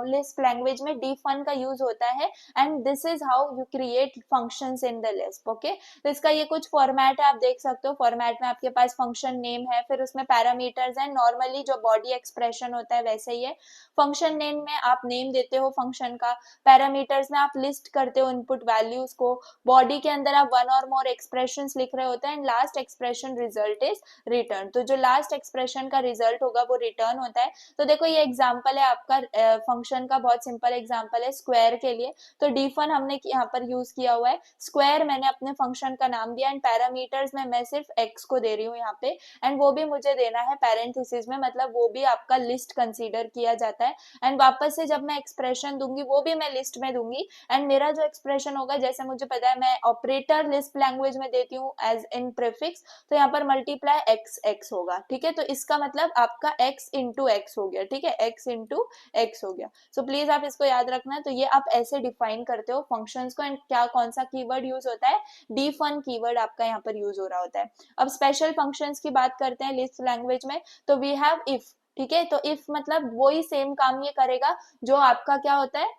लिस्प लैंग्वेज में डी फन का यूज होता है, and this is how you create functions in the Lisp. Okay, तो इसका ये कुछ फॉर्मेट है, आप देख सकते हो। फॉर्मेट में आपके पास फंक्शन नेम है, फिर उसमें पैरामीटर्स है, नॉर्मली जो बॉडी एक्सप्रेशन होता है वैसे ही है। फंक्शन नेम में आप नेम देते हो फंक्शन का, पैरामीटर्स में आप लिस्ट करते हो इनपुट वैल्यूज को, बॉडी के अंदर आप वन और मोर एक्सप्रेशंस लिख रहे होते हैं, and last expression result is return. तो जो लास्ट एक्सप्रेशन का रिजल्ट होगा वो रिटर्न होता है। तो देखो ये एग्जांपल है आपका फंक्शन का, बहुत सिंपल एग्जांपल है स्क्वायर के लिए। तो डीफन हमने यहाँ पर यूज किया हुआ है, स्क्वायर मैंने अपने फंक्शन का नाम दिया, एंड पैरामीटर्स में मैं सिर्फ एक्स को दे रही हूँ यहाँ पे, एंड वो भी मुझे देना है पैरेंथेसिस में, मतलब वो भी आपका लिस्ट कंसीडर किया जाता है। एंड वापस से जब मैं एक्सप्रेशन दूंगी वो भी मैं लिस्ट में दूंगी, एंड मेरा जो एक्सप्रेशन होगा, जैसे मुझे पता है मैं ऑपरेटर लिस्प लैंग्वेज में देती हूँ एज इन प्रीफिक्स, तो यहाँ पर मल्टीप्लाई एक्स एक्स होगा। ठीक है, तो इसका मतलब आपका एक्स इंटू एक्स हो गया। ठीक है, एक्स इंटू एक्स हो गया। सो प्लीज आप इसको याद रखना। तो ये आप ऐसे डिफाइन करते हो फंक्शंस को, एंड क्या कौन सा कीवर्ड यूज होता है, डीफन कीवर्ड आपका यहाँ पर यूज हो रहा होता है। अब स्पेशल फंक्शंस की बात करते हैं लिस्प लैंग्वेज में, तो वी हैव इफ। ठीक है, तो इफ मतलब वही सेम काम ये करेगा जो आपका क्या होता है,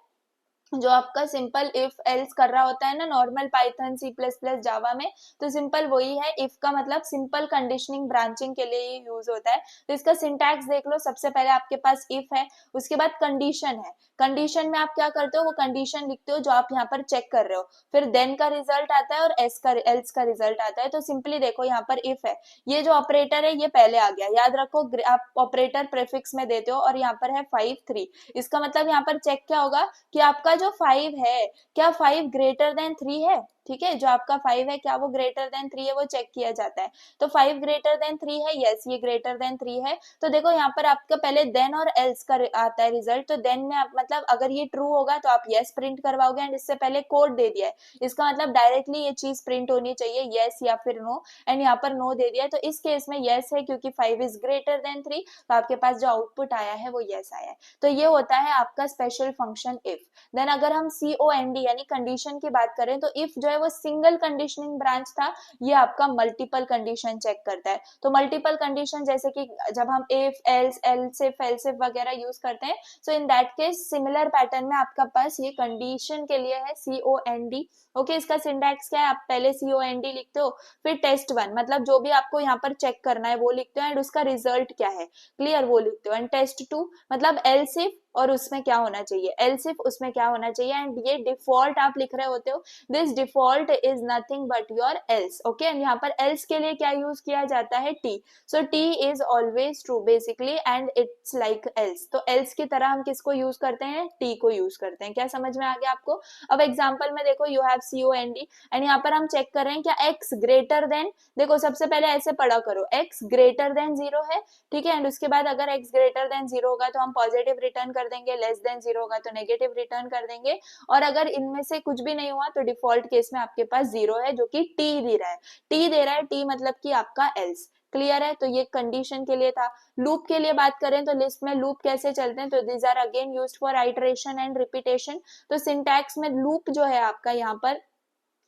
जो आपका सिंपल इफ एल्स कर रहा होता है ना normal Python C plus plus Java में, तो सिंपल वही है। इफ का मतलब सिंपल कंडीशनिंग ब्रांचिंग के लिए ये यूज होता है। तो इसका सिंटैक्स देख लो, सबसे पहले आपके पास इफ है, उसके बाद कंडीशन है, कंडीशन में आप क्या करते हो, वो कंडीशन लिखते हो जो आप यहाँ पर चेक कर रहे हो, फिर देन का रिजल्ट आता है और एल्स का रिजल्ट आता है। तो सिंपली देखो यहाँ पर इफ है, ये जो ऑपरेटर है ये पहले आ गया, याद रखो आप ऑपरेटर प्रीफिक्स में देते हो, और यहाँ पर है 5 3, इसका मतलब यहाँ पर चेक क्या होगा कि आपका जो 5 है, क्या 5 ग्रेटर देन 3 है। ठीक है, जो आपका 5 है क्या वो ग्रेटर देन 3 है, वो चेक किया जाता है। तो 5 ग्रेटर देन 3 है, यस ये ग्रेटर देन 3 है। तो देखो यहाँ पर आपका पहले देन और एल्स का आता है रिजल्ट, तो देन में आप मतलब अगर ये ट्रू होगा तो आप यस प्रिंट करवाओगे, एंड इससे पहले कोड दे दिया है, इसका मतलब डायरेक्टली ये चीज प्रिंट होनी चाहिए यस या फिर नो, एंड यहाँ पर नो दे दिया है, तो इस केस में यस है क्योंकि 5 इज ग्रेटर देन 3, तो आपके पास जो आउटपुट आया है वो यस आया है। तो ये होता है आपका स्पेशल फंक्शन इफ। देन अगर हम COND यानी कंडीशन की बात करें, तो इफ जो है वो सिंगल कंडीशनिंग ब्रांच था, ये आपका मल्टीपल कंडीशन चेक करता है। तो मल्टीपल कंडीशन जैसे कि जब हम इफ एल्स एल्सिफ वगैरह यूज करते हैं, so in that case similar pattern में आपका पास ये कंडीशन के लिए है COND। ओके, इसका सिंटैक्स क्या है, आप पहले COND लिखते हो, फिर test1 मतलब जो भी आपको यहाँ पर चेक करना है वो लिखते हो, एंड उसका रिजल्ट क्या है क्लियर वो लिखते हो, एंड test2 मतलब एल्सिफ और उसमें क्या होना चाहिए, एल्सिफ उसमें क्या होना चाहिए, एंड ये डिफॉल्ट आप लिख रहे होते हो, this default is nothing but your else. Okay, and यहाँ पर एल्स के लिए क्या यूज किया जाता है, T. So T is always true basically, and it's like else. तो एल्स की तरह हम किसको यूज करते हैं, टी को यूज करते हैं। क्या समझ में आ गया आपको। अब एग्जाम्पल में देखो, यू हैव COND, एंड यहाँ पर हम चेक कर रहे हैं क्या एक्स ग्रेटर देन, देखो सबसे पहले ऐसे पढ़ा करो, एक्स ग्रेटर देन 0 है। ठीक है, एंड उसके बाद अगर एक्स ग्रेटर देन 0 होगा तो हम पॉजिटिव रिटर्न कर देंगे, लेस देन 0 होगा तो नेगेटिव रिटर्न कर देंगे, और अगर इनमें से कुछ भी नहीं हुआ तो डिफॉल्ट केस में आपके पास 0 है जो कि टी दे रहा है। टी दे रहा है, टी मतलब कि आपका एल्स। क्लियर है, तो ये कंडीशन के लिए था। लूप के लिए बात करें तो लिस्ट में लूप कैसे चलते हैं, तो these are again used for iteration and repetition. तो सिंटैक्स में लूप जो है आपका यहाँ पर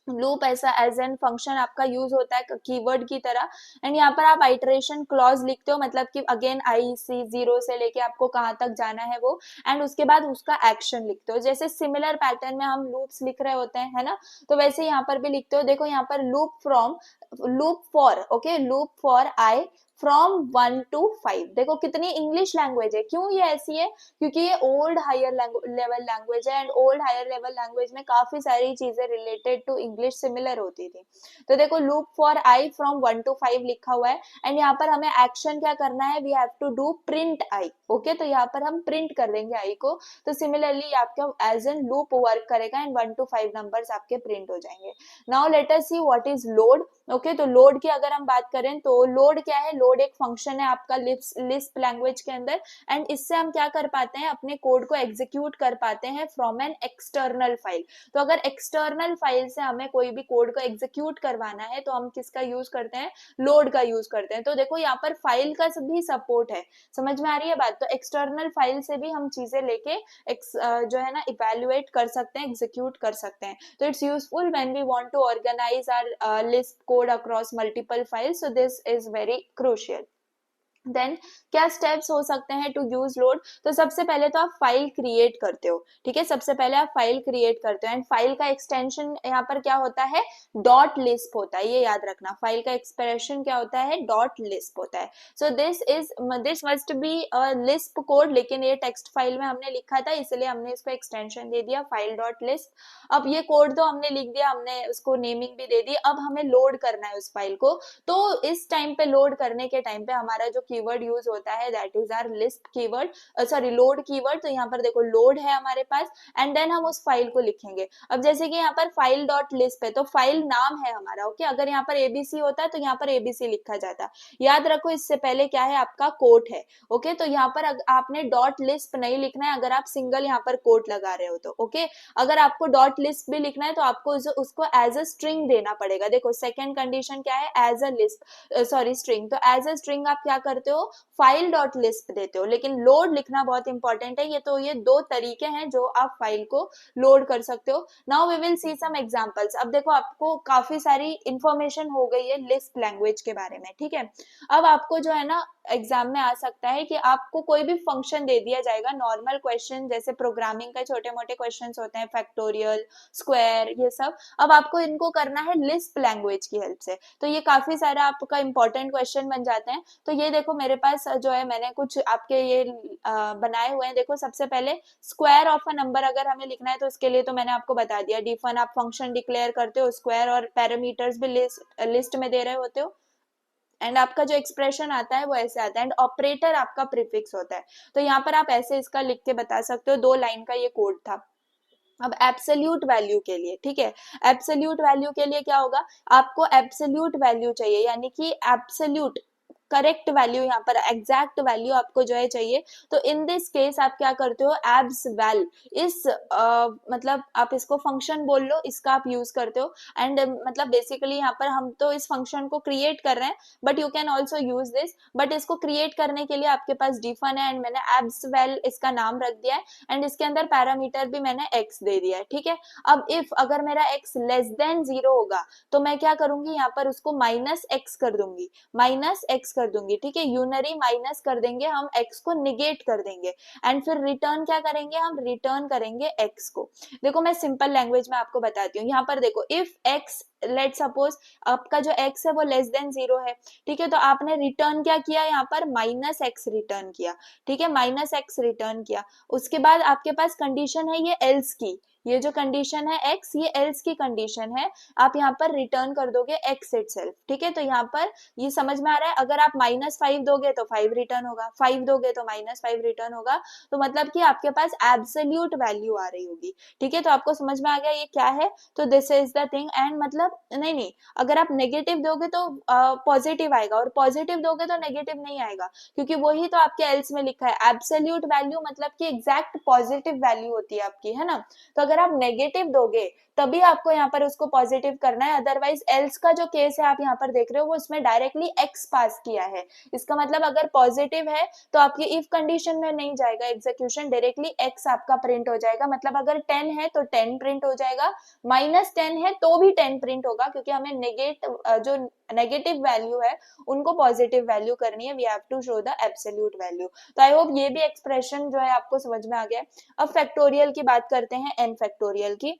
लूप ऐसा एज एन फंक्शन आपका यूज होता है कीवर्ड की तरह। एंड यहाँ पर आप आइटरेशन क्लॉज लिखते हो, मतलब कि अगेन आई सी 0 से लेके आपको कहाँ तक जाना है वो, एंड उसके बाद उसका एक्शन लिखते हो। जैसे सिमिलर पैटर्न में हम लूप्स लिख रहे होते हैं, है ना, तो वैसे यहाँ पर भी लिखते हो। देखो यहाँ पर loop for, okay, loop for I from 1 to 5। देखो कितनी इंग्लिश लैंग्वेज है, क्यों ये ऐसी है, क्योंकि ये ओल्ड हायर लेवल लैंग्वेज है, and old higher level language में काफी सारी चीजें रिलेटेड टू इंग्लिश सिमिलर होती थी। तो देखो loop for I from 1 to 5 लिखा हुआ है, एंड यहाँ पर हमें एक्शन क्या करना है, we have to do print i, okay, तो यहाँ पर हम प्रिंट कर देंगे आई को। तो सिमिलरली आपका एज एन लूप वर्क करेगा, एंड 1 to 5 नंबर्स आपके प्रिंट हो जाएंगे। Now let us see what is load. Okay, तो लोड की अगर हम बात करें तो लोड क्या है, लोड एक फंक्शन है आपका लिस्प लैंग्वेज के अंदर, एंड इससे हम क्या कर पाते हैं, अपने कोड को एग्जीक्यूट कर पाते हैं फ्रॉम एन एक्सटर्नल फाइल। तो अगर एक्सटर्नल फाइल से हमें कोई भी कोड को एग्जीक्यूट करवाना है तो हम किसका यूज करते हैं, लोड का यूज करते हैं। तो देखो यहाँ पर फाइल का भी सपोर्ट है, समझ में आ रही है बात। तो एक्सटर्नल फाइल से भी हम चीजें लेके जो है ना इवेल्युएट कर सकते हैं, एग्जीक्यूट कर सकते हैं। तो it's useful when we want to organise our list code across multiple files, so this is very crucial. Then क्या स्टेप्स हो सकते हैं टू यूज लोड। तो सबसे पहले तो आप फाइल क्रिएट करते हो, ठीक है, सबसे पहले आप फाइल क्रिएट करते हो, एंड फाइल का एक्सटेंशन यहाँ पर क्या होता है, डॉट लिस्प होता है, ये याद रखना। फाइल का एक्सप्रेशन क्या होता है, डॉट लिस्प होता है। So this must be Lisp code, लेकिन ये टेक्स्ट फाइल में हमने लिखा था, इसलिए हमने इसको एक्सटेंशन दे दिया फाइल डॉट लिस्प। अब ये कोड तो हमने लिख दिया, हमने उसको नेमिंग भी दे दी, अब हमें लोड करना है उस फाइल को। तो इस टाइम पे लोड करने के टाइम पे हमारा जो कीवर्ड यूज होता है that is our list keyword, sorry load keyword. तो यहाँ पर देखो लोड है हमारे पास, एंड देन हम उस फाइल को लिखेंगे। अब जैसे कि यहाँ पर फाइल डॉट लिस्ट है, तो फाइल नाम है हमारा, ओके, अगर यहाँ पर एबीसी होता है तो यहाँ पर एबीसी लिखा जाता। याद रखो इससे पहले क्या है, आपका कोट है, ओके। तो यहाँ पर आपने डॉट लिस्ट नहीं लिखना है अगर आप सिंगल यहाँ पर कोट लगा रहे हो तो, ओके। अगर आपको डॉट लिस्ट भी लिखना है तो आपको उसको एज अ स्ट्रिंग देना पड़ेगा। देखो सेकेंड कंडीशन क्या है, as a list, sorry string. तो एज अ स्ट्रिंग आप क्या करते हो, फाइल डॉट लिस्ट देते हो, लेकिन लोड लिखना बहुत इंपॉर्टेंट है। ये दो तरीके हैं जो आप फाइल को लोड कर सकते हो। Now we will see some examples. अब देखो आपको काफी सारी इंफॉर्मेशन हो गई है लिस्प लैंग्वेज के बारे में, ठीक है। अब आपको जो है ना एग्जाम में आ सकता है कि आपको कोई भी फंक्शन दे दिया जाएगा, नॉर्मल क्वेश्चन जैसे प्रोग्रामिंग का छोटे मोटे क्वेश्चन होते हैं, फैक्टोरियल, स्क्वायर, ये सब। अब आपको इनको करना है लिस्प लैंग्वेज की हेल्प से, तो ये काफी सारा आपका इंपॉर्टेंट क्वेश्चन बन जाते हैं। तो ये देखो मेरे पास जो है, मैंने कुछ आपके ये बनाए हुए हैं। देखो सबसे पहले स्क्वायर ऑफ अ नंबर अगर हमें लिखना है तो इसके लिए तो मैंने आपको बता दिया, डिफन आप फंक्शन डिक्लेयर करते हो, स्क्वायर और पैरामीटर्स भी लिस्ट में दे रहे होते हो, एंड आपका जो एक्सप्रेशन आता है वो ऐसे आता है, एंड ऑपरेटर आपका प्रीफिक्स होता है। तो यहाँ पर आप ऐसे इसका लिख के बता सकते हो, 2 लाइन का ये कोड था। अब एब्सोल्यूट वैल्यू के लिए, ठीक है, एब्सोल्यूट वैल्यू के लिए क्या होगा, आपको एब्सोल्यूट वैल्यू चाहिए, यानी कि एब्सोल्यूट करेक्ट वैल्यू, यहाँ पर एग्जैक्ट वैल्यू आपको जो है चाहिए। तो इन दिस केस आप क्या करते हो, एब्स वैल, इस मतलब आप इसको फंक्शन बोल लो, इसका आप यूज करते हो। एंड मतलब बेसिकली यहाँ पर हम तो इस फंक्शन को क्रिएट कर रहे हैं, but you can also use this. But इसको क्रिएट करने के लिए आपके पास डिफन है, एंड मैंने एब्स वैल इसका नाम रख दिया है, एंड इसके अंदर पैरामीटर भी मैंने एक्स दे दिया है, ठीक है। अब इफ अगर मेरा एक्स लेस देन 0 होगा तो मैं क्या करूंगी, यहाँ पर उसको माइनस एक्स कर दूंगी, माइनस एक्स कर दूंगी, ठीक है, यूनरी माइनस कर देंगे हम, एक्स को निगेट कर देंगे, एंड फिर रिटर्न क्या करेंगे, हम रिटर्न करेंगे एक्स को। देखो मैं सिंपल लैंग्वेज में आपको बताती हूँ। यहाँ पर देखो इफ एक्स, लेट सपोज आपका जो एक्स है वो लेस देन 0 है, ठीक है, तो आपने रिटर्न क्या किया, यहाँ पर माइनस एक्स रिटर्न किया, ठीक है, माइनस एक्स रिटर्न किया। उसके बाद आपके पास कंडीशन है ये एल्स की, ये जो कंडीशन है एक्स, ये एल्स की कंडीशन है, आप यहाँ पर रिटर्न कर दोगे एक्स इटसेल्फ, ठीक है। तो यहाँ पर ये समझ में आ रहा है, अगर आप -5 दोगे तो 5 रिटर्न होगा, 5 दोगे तो -5 रिटर्न होगा। तो मतलब कि आपके पास एब्सोल्यूट वैल्यू आ रही होगी, ठीक है। तो आपको समझ में आ गया ये क्या है, तो this is the thing. And मतलब नहीं, अगर आप नेगेटिव दोगे तो पॉजिटिव आएगा, और पॉजिटिव दोगे तो नेगेटिव नहीं आएगा, क्योंकि वही तो आपके एल्स में लिखा है। एब्सोल्यूट वैल्यू मतलब कि एग्जैक्ट पॉजिटिव वैल्यू होती है आपकी, है ना। तो अगर अगर आप नेगेटिव दोगे तभी आपको यहाँ पर उसको पॉजिटिव करना है, अदरवाइज एल्स का जो केस है आप यहाँ पर देख रहे हो वो इसमें डायरेक्टली एक्स पास किया है। इसका मतलब अगर पॉजिटिव है तो आपकी इफ कंडीशन में नहीं जाएगा एग्जीक्यूशन, डायरेक्टली एक्स आपका प्रिंट हो जाएगा। मतलब अगर 10 है तो 10 प्रिंट हो जाएगा, -10 है तो भी 10 प्रिंट होगा, क्योंकि हमें जो नेगेटिव वैल्यू है उनको पॉजिटिव वैल्यू करनी है। We have to show the absolute value. तो आई होप ये भी एक्सप्रेशन जो है आपको समझ में आ गया। अब फैक्टोरियल की बात करते हैं, n फैक्टोरियल की।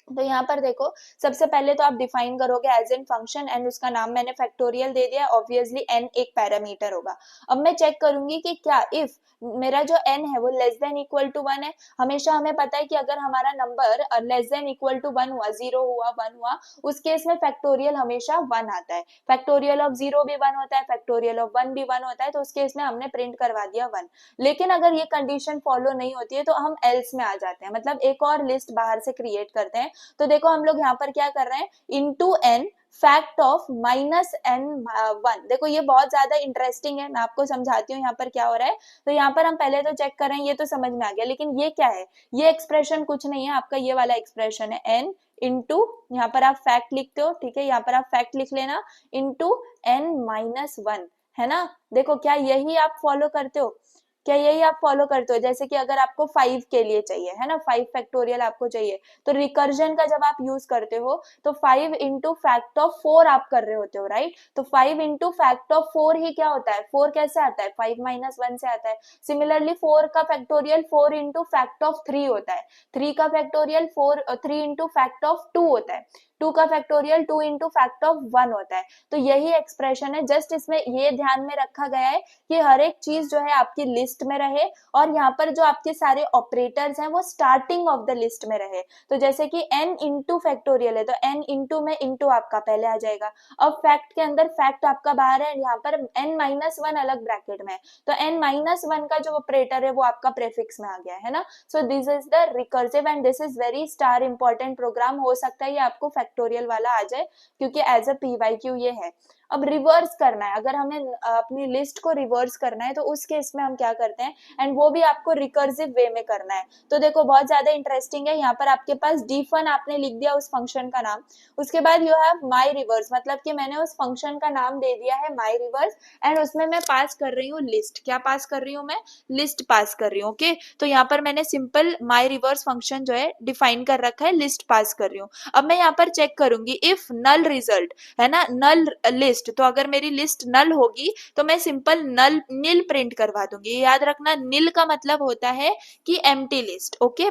तो यहाँ पर देखो, सबसे पहले तो आप डिफाइन करोगे एज इन फंक्शन, एंड उसका नाम मैंने फैक्टोरियल दे दिया, ऑब्वियसली n एक पैरामीटर होगा। अब मैं चेक करूंगी कि क्या इफ मेरा जो n है वो लेस देन इक्वल टू 1 है। हमेशा हमें पता है कि अगर हमारा number less than equal to 1 हुआ, 0 हुआ, 1 हुआ, उस केस में फैक्टोरियल हमेशा 1 आता है। फैक्टोरियल ऑफ 0 भी 1 होता है, फैक्टोरियल ऑफ 1 भी 1 होता है, तो उस केस में हमने प्रिंट करवा दिया 1। लेकिन अगर ये कंडीशन फॉलो नहीं होती है तो हम एल्स में आ जाते हैं, मतलब एक और लिस्ट बाहर से क्रिएट करते हैं। तो देखो हम लोग यहाँ पर क्या कर रहे हैं, into n fact of -n1। देखो ये बहुत ज्यादा इंटरेस्टिंग है, मैं आपको समझाती हूँ यहाँ पर क्या हो रहा है। तो यहाँ पर हम पहले तो चेक कर रहे हैं, ये तो समझ में आ गया, लेकिन ये क्या है, ये एक्सप्रेशन कुछ नहीं है, आपका ये वाला एक्सप्रेशन है n इंटू, यहाँ पर आप फैक्ट लिखते हो, ठीक है, यहाँ पर आप फैक्ट लिख लेना, इंटू n-1, है ना। देखो क्या यही आप फॉलो करते हो, क्या यही आप फॉलो करते हो। जैसे कि अगर आपको 5 के लिए चाहिए, है ना, 5 फैक्टोरियल आपको चाहिए, तो रिकर्जन का जब आप यूज करते हो तो 5 इंटू फैक्ट ऑफ 4 आप कर रहे होते हो, राइट। तो 5 इंटू फैक्ट ऑफ 4 ही क्या होता है, 4 कैसे आता है, 5 -1 से आता है। सिमिलरली 4 का फैक्टोरियल 4 इंटू फैक्ट ऑफ 3 होता है, 3 का फैक्टोरियल 3 इंटू फैक्ट ऑफ 2 होता है, 2 का फैक्टोरियल 2 इंटू फैक्ट ऑफ 1 होता है। तो यही एक्सप्रेशन है, जस्ट इसमें ये ध्यान में रखा गया है कि हर एक चीज जो है आपकी लिस्ट में रहे, और यहाँ पर जो आपके सारे ऑपरेटर्स हैं वो स्टार्टिंग ऑफ द लिस्ट में रहे। तो जैसे कि n इंटू फैक्टोरियल है तो n इंटू में इंटू आपका पहले आ जाएगा। अब फैक्ट के अंदर फैक्ट आपका बाहर है, यहाँ पर n-1 अलग ब्रैकेट में है, तो n-1 का जो ऑपरेटर है वो आपका प्रेफिक्स में आ गया है ना। So this is the recursive and this is very star important program. हो सकता है ये आपको फैक्टोरियल वाला आ जाए, क्योंकि एज अ PYQ ये है। अब रिवर्स करना है, अगर हमें अपनी लिस्ट को रिवर्स करना है तो उस केस में हम क्या करते हैं, एंड वो भी आपको रिकर्सिव वे में करना है। तो देखो बहुत ज्यादा इंटरेस्टिंग है, यहाँ पर आपके पास dfun आपने लिख दिया उस फंक्शन का नाम, उसके बाद यू हैव माई रिवर्स, मतलब कि मैंने उस फंक्शन का नाम दे दिया है माई रिवर्स, एंड उसमें मैं पास कर रही हूँ लिस्ट। क्या पास कर रही हूँ मैं, लिस्ट पास कर रही हूँ, ओके। तो यहाँ पर मैंने सिंपल माई रिवर्स फंक्शन जो है डिफाइन कर रखा है, लिस्ट पास कर रही हूँ। अब मैं यहाँ पर चेक करूंगी इफ नल रिजल्ट, है ना, नल लिस्ट, तो अगर मेरी लिस्ट नल होगी तो मैं सिंपल नल नील प्रिंट करवा दूंगी। याद रखना, नील का मतलब होता है कि एम्प्टी लिस्ट, ओके।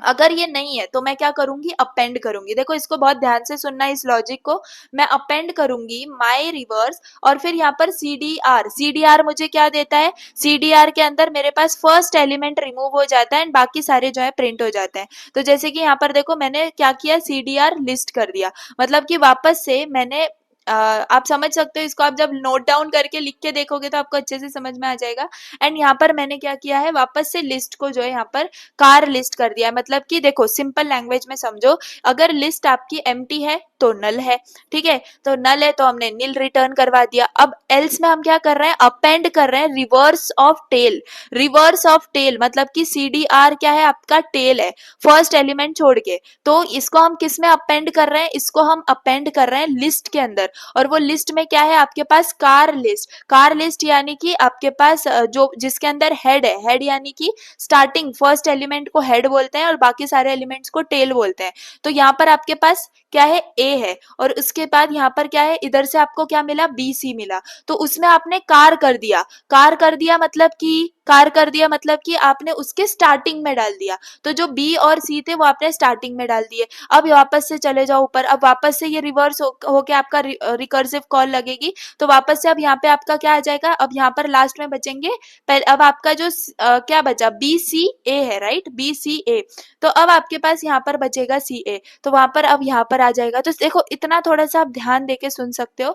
अगर ये नहीं है तो मैं क्या करूंगी, अपेंड करूंगी। देखो इसको बहुत ध्यान से सुनना, इस लॉजिक को। मैं अपेंड करूंगी माई रिवर्स, और फिर यहाँ पर CDR मुझे क्या देता है, CDR के अंदर मेरे पास फर्स्ट एलिमेंट रिमूव हो जाता है एंड बाकी सारे जो है प्रिंट हो जाते हैं। तो जैसे कि यहाँ पर देखो मैंने क्या किया, CDR लिस्ट कर दिया, मतलब कि वापस से मैंने आप समझ सकते हो इसको, आप जब नोट डाउन करके लिख के देखोगे तो आपको अच्छे से समझ में आ जाएगा। एंड यहाँ पर मैंने क्या किया है, वापस से लिस्ट को जो है यहाँ पर कार लिस्ट कर दिया है। मतलब कि देखो सिंपल लैंग्वेज में समझो, अगर लिस्ट आपकी एम्प्टी है तो नल है, ठीक है, तो नल है तो हमने नील रिटर्न करवा दिया। अब एल्स में हम क्या कर रहे हैं, अपेंड कर रहे हैं reverse of tail. Reverse of tail मतलब कि CDR क्या है, आपका टेल है, फर्स्ट एलिमेंट छोड़ के। तो इसको हम किस में अपेंड कर रहे हैं, इसको हम अपेंड कर रहे हैं लिस्ट के अंदर, और वो लिस्ट में क्या है आपके पास, कार लिस्ट। कार लिस्ट यानी कि आपके पास जो जिसके अंदर हेड है, हेड यानी कि स्टार्टिंग फर्स्ट एलिमेंट को हेड बोलते हैं और बाकी सारे एलिमेंट्स को टेल बोलते हैं। तो यहाँ पर आपके पास क्या है, A है, और उसके बाद यहाँ पर क्या है, इधर से आपको क्या मिला, BC मिला। तो उसमें आपने कार कर दिया, कार कर दिया मतलब कि कार कर दिया मतलब कि आपने उसके स्टार्टिंग में डाल दिया। तो जो B और C थे वो आपने स्टार्टिंग में डाल दिए। अब वापस से चले जाओ ऊपर, अब वापस से ये रिवर्स होके आपका रिकर्सिव कॉल लगेगी। तो वापस से अब यहाँ पे आपका क्या आ जाएगा, अब यहाँ पर लास्ट में बचेंगे पहले, अब आपका जो क्या बचा, BCA है, राइट, BCA। तो अब आपके पास यहाँ पर बचेगा CA, तो वहां पर अब यहाँ पर आ जाएगा। तो देखो इतना थोड़ा सा आप ध्यान देके सुन सकते हो,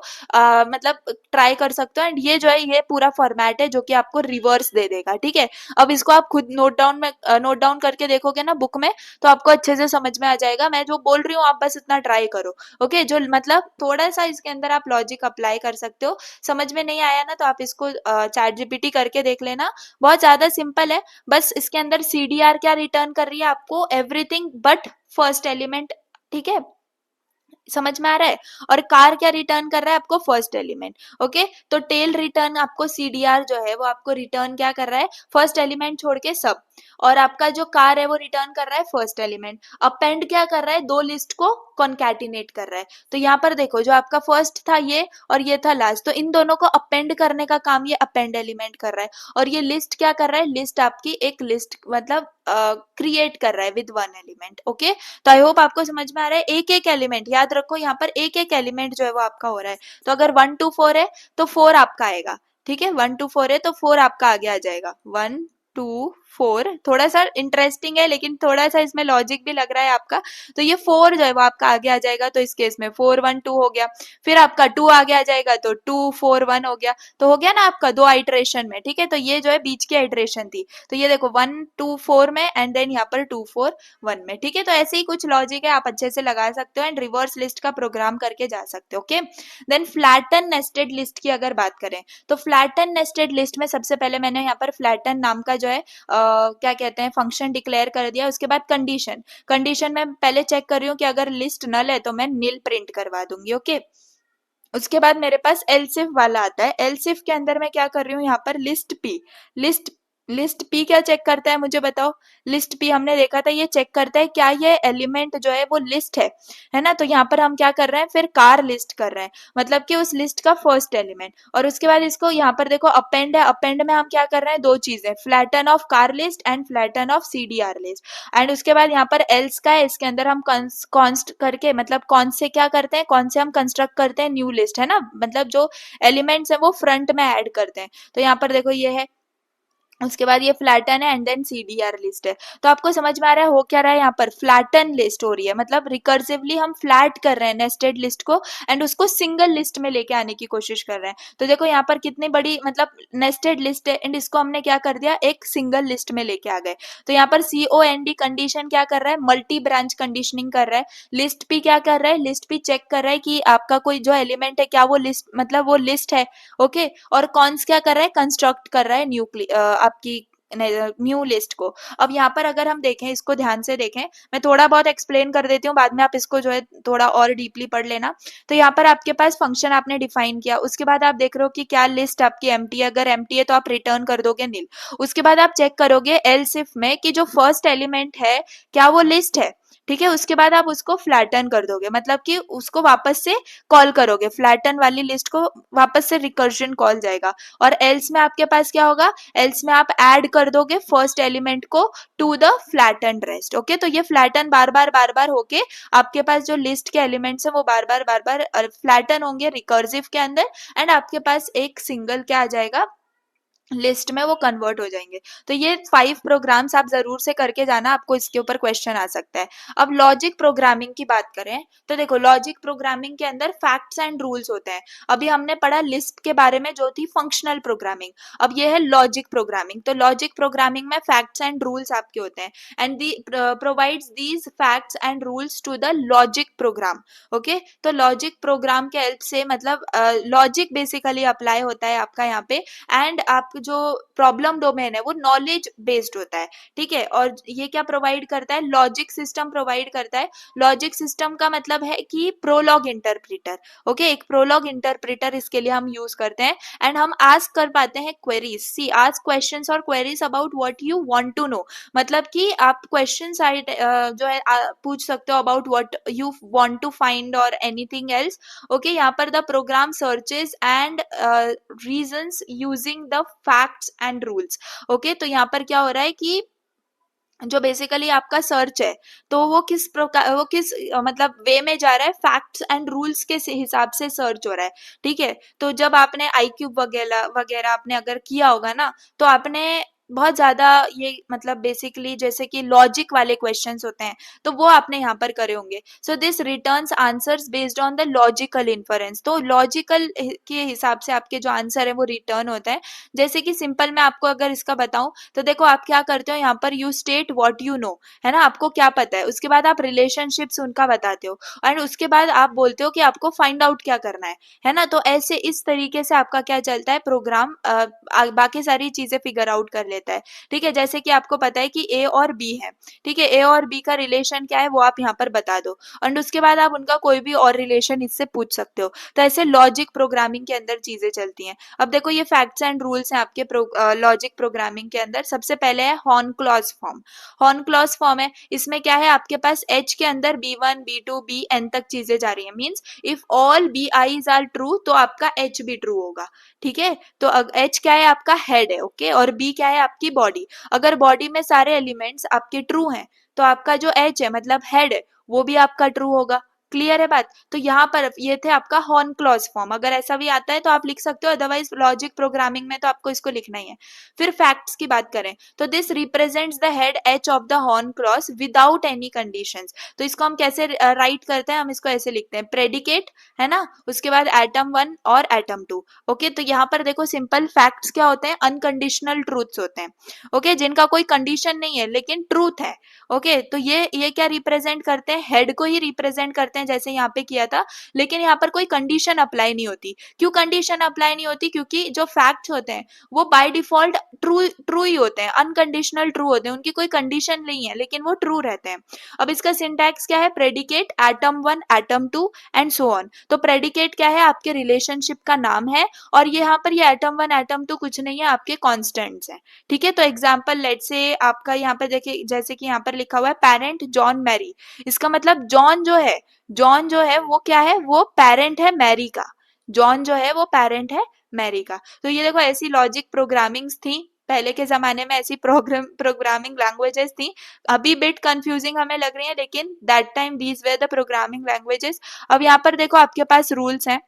मतलब ट्राई कर सकते हो। एंड ये जो है ये पूरा फॉर्मेट है जो कि आपको रिवर्स दे देगा, ठीक है। अब इसको आप खुद नोट डाउन करके देखोगे ना बुक में, तो आपको अच्छे से समझ में आ जाएगा। मैं जो बोल रही हूँ आप बस इतना ट्राई करो, ओके। जो मतलब थोड़ा सा इसके अंदर आप लॉजिक अप्लाई कर सकते हो। समझ में नहीं आया ना तो आप इसको चैट जीपीटी करके देख लेना, बहुत ज्यादा सिंपल है। बस इसके अंदर सीडीआर क्या रिटर्न कर रही है आपको, एवरीथिंग बट फर्स्ट एलिमेंट, ठीक है, समझ में आ रहा है। और कार क्या रिटर्न कर रहा है आपको, फर्स्ट एलिमेंट, ओके। तो टेल रिटर्न आपको सीडीआर जो है वो आपको रिटर्न क्या कर रहा है, फर्स्ट एलिमेंट छोड़ के सब। और आपका जो कार है वो रिटर्न कर रहा है फर्स्ट एलिमेंट। अपेंड क्या कर रहा है, दो लिस्ट को कॉन्कैटिनेट कर रहा है। तो यहाँ पर देखो जो आपका फर्स्ट था ये और ये था लास्ट, तो इन दोनों को अपेंड करने का काम ये अपेंड एलिमेंट कर रहा है। और ये लिस्ट क्या कर रहा है, लिस्ट आपकी एक लिस्ट मतलब क्रिएट कर रहा है विद वन एलिमेंट, ओके। तो आई होप आपको समझ में आ रहा है। एक एक एलिमेंट याद रखो, यहाँ पर एक एक एलिमेंट जो है वो आपका हो रहा है। तो अगर 1 2 4 है तो 4 आपका आएगा, ठीक है। 1 2 4 है तो 4 आपका आगे आ जाएगा, 1 2 4। थोड़ा सा इंटरेस्टिंग है लेकिन थोड़ा सा इसमें लॉजिक भी लग रहा है आपका। तो ये 4 जो है वो आपका आगे आ जाएगा, तो इस केस में 4 1 2 हो गया। फिर आपका 2 आगे आ जाएगा तो 2 4 1 हो गया। तो हो गया ना आपका 2 आइटरेशन में, ठीक है। तो ये जो है बीच की आइटरेशन थी। तो ये देखो 1 2 4 में एंड देन यहाँ पर 2 4 1 में, ठीक है। तो ऐसे ही कुछ लॉजिक है, आप अच्छे से लगा सकते हो एंड रिवर्स लिस्ट का प्रोग्राम करके जा सकते हो, okay. Then flatten nested list की अगर बात करें तो फ्लैटन नेस्टेड लिस्ट में सबसे पहले मैंने यहाँ पर फ्लैटन नाम का जो है क्या कहते हैं फंक्शन डिक्लेयर कर दिया। उसके बाद कंडीशन, कंडीशन में पहले चेक कर रही हूँ कि अगर लिस्ट नल है तो मैं नील प्रिंट करवा दूंगी, ओके। उसके बाद मेरे पास एलसिफ वाला आता है। एलसिफ के अंदर मैं क्या कर रही हूँ, यहाँ पर list P, list list P क्या चेक करता है मुझे बताओ। लिस्ट पी हमने देखा था, ये चेक करता है क्या ये एलिमेंट जो है वो लिस्ट है ना। तो यहाँ पर हम क्या कर रहे हैं, फिर कार लिस्ट कर रहे हैं, मतलब कि उस लिस्ट का फर्स्ट एलिमेंट। और उसके बाद इसको यहाँ पर देखो अपेंड है, अपेंड में हम क्या कर रहे हैं, दो चीजें, flatten of car list and flatten of CDR list. And उसके बाद यहाँ पर एल्स का है, इसके अंदर हम कॉन्स्ट करके मतलब कौन से क्या करते हैं, कौन से हम कंस्ट्रक्ट करते हैं, न्यू लिस्ट है ना, मतलब जो एलिमेंट्स है वो फ्रंट में ऐड करते हैं। तो यहाँ पर देखो ये है, उसके बाद ये फ्लैटन है एंड देन सीडीआर लिस्ट है। तो आपको समझ में आ रहा है हो क्या रहा है, यहाँ पर फ्लैटन लिस्ट हो रही है, मतलब रिकर्सिवली हम फ्लैट कर रहे हैं नेस्टेड लिस्ट को एंड उसको सिंगल लिस्ट में लेके आने की कोशिश कर रहे हैं। तो देखो यहाँ पर कितनी बड़ी मतलब नेस्टेड लिस्ट है एंड इसको हमने क्या कर दिया, एक सिंगल लिस्ट में लेके आ गए। तो यहाँ पर COND कंडीशन क्या कर रहा है, मल्टी ब्रांच कंडीशनिंग कर रहा है। लिस्ट भी क्या कर रहा है, लिस्ट भी चेक कर रहा है कि आपका कोई जो एलिमेंट है क्या वो लिस्ट मतलब वो लिस्ट है, ओके। और कॉन्स क्या कर रहा है, कंस्ट्रक्ट कर रहा है न्यू आपकी न्यू लिस्ट को। अब यहाँ पर अगर हम देखें, इसको ध्यान से देखें, मैं थोड़ा बहुत एक्सप्लेन कर देती हूँ, बाद में आप इसको जो है थोड़ा और डीपली पढ़ लेना। तो यहाँ पर आपके पास फंक्शन आपने डिफाइन किया, उसके बाद आप देख रहे हो कि क्या लिस्ट आपकी एम्प्टी है, अगर एम्प्टी है तो आप रिटर्न कर दोगे नील। उसके बाद आप चेक करोगे एल्स इफ में कि जो फर्स्ट एलिमेंट है क्या वो लिस्ट है, ठीक है। उसके बाद आप उसको फ्लैटन कर दोगे, मतलब कि उसको वापस से कॉल करोगे, फ्लैटन वाली लिस्ट को वापस से रिकर्जन कॉल जाएगा। और एल्स में आपके पास क्या होगा, एल्स में आप ऐड कर दोगे फर्स्ट एलिमेंट को to the flatten rest, okay. तो ये फ्लैटन बार बार होके आपके पास जो लिस्ट के एलिमेंट्स है वो बार बार फ्लैटन होंगे रिकर्सिव के अंदर एंड आपके पास एक सिंगल क्या आ जाएगा, लिस्ट में वो कन्वर्ट हो जाएंगे। तो ये 5 प्रोग्राम्स आप जरूर से करके जाना, आपको इसके ऊपर क्वेश्चन आ सकता है। अब लॉजिक प्रोग्रामिंग की बात करें तो देखो लॉजिक प्रोग्रामिंग के अंदर फैक्ट्स एंड रूल्स होते हैं। अभी हमने पढ़ा लिस्प के बारे में जो थी फंक्शनल प्रोग्रामिंग, अब ये है लॉजिक प्रोग्रामिंग। तो लॉजिक प्रोग्रामिंग में फैक्ट्स एंड रूल्स आपके होते हैं and the provides these facts and rules to the logic program, okay. तो लॉजिक प्रोग्राम के हेल्प से मतलब लॉजिक बेसिकली अप्लाई होता है आपका यहाँ पे एंड आप जो प्रॉब्लम डोमेन है वो नॉलेज बेस्ड होता है, ठीक है। और ये क्या प्रोवाइड करता है, लॉजिक सिस्टम प्रोवाइड करता है। लॉजिक सिस्टम का मतलब है कि प्रोलॉग इंटरप्रेटर, ओके। एक प्रोलॉग इंटरप्रेटर इसके लिए हम यूज करते हैं एंड हम आस्क कर पाते हैं क्वेरीज, सी आस्क क्वेश्चंस और queries about what you want to know, मतलब कि आप क्वेश्चन जो है पूछ सकते हो about what you want to find और एनीथिंग एल्स, ओके। यहाँ पर the program searches and reasons using the facts and rules, okay. तो यहाँ पर क्या हो रहा है कि जो बेसिकली आपका सर्च है तो वो किस प्रकार वो किस मतलब वे में जा रहा है, फैक्ट्स एंड रूल्स के हिसाब से सर्च हो रहा है, ठीक है। तो जब आपने iCube वगैरह वगैरह आपने अगर किया होगा ना तो आपने बहुत ज़्यादा ये मतलब बेसिकली जैसे कि लॉजिक वाले क्वेश्चंस होते हैं, तो वो आपने यहाँ पर करे होंगे। So this returns answers based on the logical inference, तो लॉजिकल के हिसाब से आपके जो आंसर है वो रिटर्न होता है। जैसे कि सिंपल मैं आपको अगर इसका बताऊं, तो देखो आप क्या करते हो यहाँ पर, you state what you know, है ना, आपको क्या पता है, उसके बाद आप रिलेशनशिप्स उनका बताते हो, एंड उसके बाद आप बोलते हो कि आपको फाइंड आउट क्या करना है ना। तो ऐसे इस तरीके से आपका क्या चलता है प्रोग्राम, बाकी सारी चीजें फिगर आउट कर लेता है। ठीक है, जैसे कि आपको पता है कि ए और बी है, ठीक है, ए और बी का रिलेशन क्या है वो आप यहाँ पर बता दो, एंड उसके बाद आप उनका कोई भी और रिलेशन इससे पूछ सकते हो। तो ऐसे लॉजिक प्रोग्रामिंग के अंदर चीजें चलती हैं। अब देखो ये फैक्ट्स एंड रूल्स हैं आपके लॉजिक प्रोग्रामिंग के अंदर। सबसे पहले है horn clause form. Horn clause form है, इसमें क्या है, आपके पास एच के अंदर B1 B2 Bn तक चीजें जा रही है, means if all B i's are true तो आपका एच भी ट्रू होगा। ठीक है, तो एच क्या है, आपका हेड है, ओके, और बी क्या है, आपकी बॉडी। अगर बॉडी में सारे एलिमेंट्स आपके ट्रू हैं, तो आपका जो एच है मतलब हेड है, वो भी आपका ट्रू होगा। क्लियर है बात। तो यहाँ पर ये थे आपका हॉर्न क्लॉज फॉर्म, अगर ऐसा भी आता है तो आप लिख सकते हो, अदरवाइज लॉजिक प्रोग्रामिंग में तो आपको इसको लिखना ही है। फिर फैक्ट्स की बात करें, तो this represents the head H of the horn clause without any conditions. तो इसको हम कैसे राइट करते हैं, हम इसको ऐसे लिखते हैं, प्रेडिकेट, है ना, उसके बाद एटम 1 और एटम 2। ओके, तो यहाँ पर देखो सिंपल फैक्ट्स क्या होते हैं, अनकंडीशनल ट्रूथ्स होते हैं। ओके, जिनका कोई कंडीशन नहीं है लेकिन ट्रूथ है। ओके, तो ये क्या रिप्रेजेंट करते हैं, हेड को ही रिप्रेजेंट करते हैं जैसे यहाँ पे किया था, लेकिन यहाँ पर कोई कंडीशन अप्लाई नहीं होती। क्यों कंडीशन अप्लाई नहीं होती, क्योंकि जो फैक्ट्स होते हैं वो बाय डिफॉल्ट ट्रू ट्रू ही होते हैं, अनकंडीशनल ट्रू होते हैं, उनकी कोई कंडीशन नहीं है लेकिन वो ट्रू रहते हैं। अब इसका सिंटैक्स क्या है, predicate atom 1 atom 2 and so on. तो प्रेडिकेट क्या है, आपके रिलेशनशिप का नाम है, और यहाँ पर ये एटम 1 एटम 2 कुछ नहीं है, आपके कॉन्स्टेंट्स हैं। ठीक है, तो एग्जाम्पल लेट से आपका यहाँ पर देखिए, जैसे कि यहाँ पर लिखा हुआ है पेरेंट जॉन मैरी, इसका मतलब जॉन जो है वो क्या है, वो पेरेंट है मैरी का। जॉन जो है वो पेरेंट है मैरी का। तो ये देखो ऐसी लॉजिक प्रोग्रामिंग्स थी पहले के जमाने में, ऐसी प्रोग्रामिंग लैंग्वेजेस थी। अभी बिट कंफ्यूजिंग हमें लग रही है, लेकिन that time these were the programming languages. अब यहाँ पर देखो आपके पास रूल्स हैं,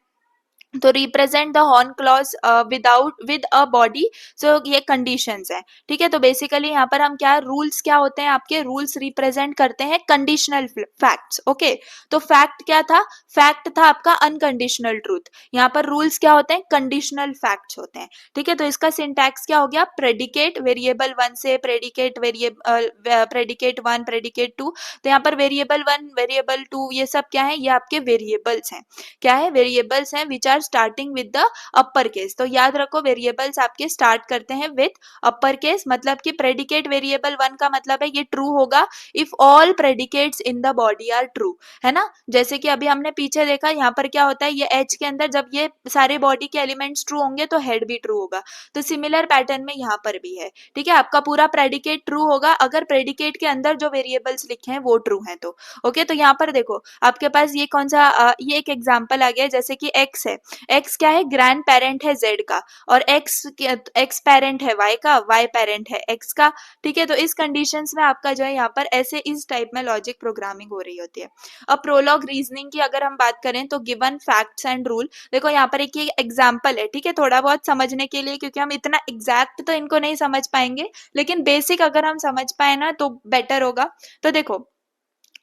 तो represent the horn clause without with a body, so ये कंडीशंस है। ठीक है, तो बेसिकली यहाँ पर हम क्या, रूल्स क्या होते हैं आपके, रूल्स रिप्रेजेंट करते हैं कंडीशनल फैक्ट्स। ओके, तो फैक्ट क्या था, फैक्ट था आपका अनकंडीशनल ट्रूथ, यहाँ पर रूल्स क्या होते हैं, कंडीशनल फैक्ट्स होते हैं। ठीक है, तो इसका सिंटैक्स क्या हो गया, प्रेडिकेट वेरिएबल 1 से प्रेडिकेट प्रेडिकेट 1 प्रेडिकेट 2। तो यहाँ पर वेरिएबल 1 वेरिएबल 2 ये सब क्या है, ये आपके वेरिएबल्स हैं। क्या है, वेरिएबल्स हैं which are starting with the upper case. तो याद रखो वेरिएबल्स आपके स्टार्ट करते हैं विद अपर केस, मतलब कि प्रेडिकेट वेरिएबल 1 का मतलब है ये ट्रू होगा if all predicates in the body are true, है ना। जैसे कि अभी हमने पीछे देखा, यहाँ पर क्या होता है, ये एच के अंदर जब ये सारे बॉडी के एलिमेंट्स ट्रू होंगे तो हेड भी ट्रू होगा। तो सिमिलर पैटर्न में यहाँ पर भी है। ठीक है, आपका पूरा प्रेडिकेट ट्रू होगा अगर प्रेडिकेट के अंदर जो वेरिएबल्स लिखे हैं वो ट्रू हैं तो। ओके, तो यहाँ पर देखो आपके पास ये कौन सा ये एक एग्जांपल आ गया, जैसे कि x है, x क्या है, ग्रैंड पेरेंट है z का, और x पेरेंट है y का, y पेरेंट है x का। ठीक है, तो इस कंडीशंस में आपका जो है यहाँ पर ऐसे इस टाइप में लॉजिक प्रोग्रामिंग हो रही होती है। अब प्रोलॉग रीजनिंग की अगर हम बात करें, तो गिवन फैक्ट्स एंड रूल, देखो यहाँ पर एक एग्जाम्पल है, ठीक है, थोड़ा बहुत समझने के लिए, क्योंकि हम इतना एग्जैक्ट तो इनको नहीं समझ पाएंगे, लेकिन बेसिक अगर हम समझ पाए ना तो बेटर होगा। तो देखो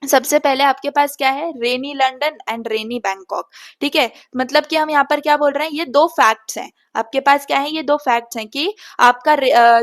सबसे पहले आपके पास क्या है, रेनी लंदन एंड रेनी बैंकॉक। ठीक है, मतलब कि हम यहाँ पर क्या बोल रहे हैं, ये दो फैक्ट्स हैं आपके पास, क्या है, ये दो फैक्ट्स हैं कि आपका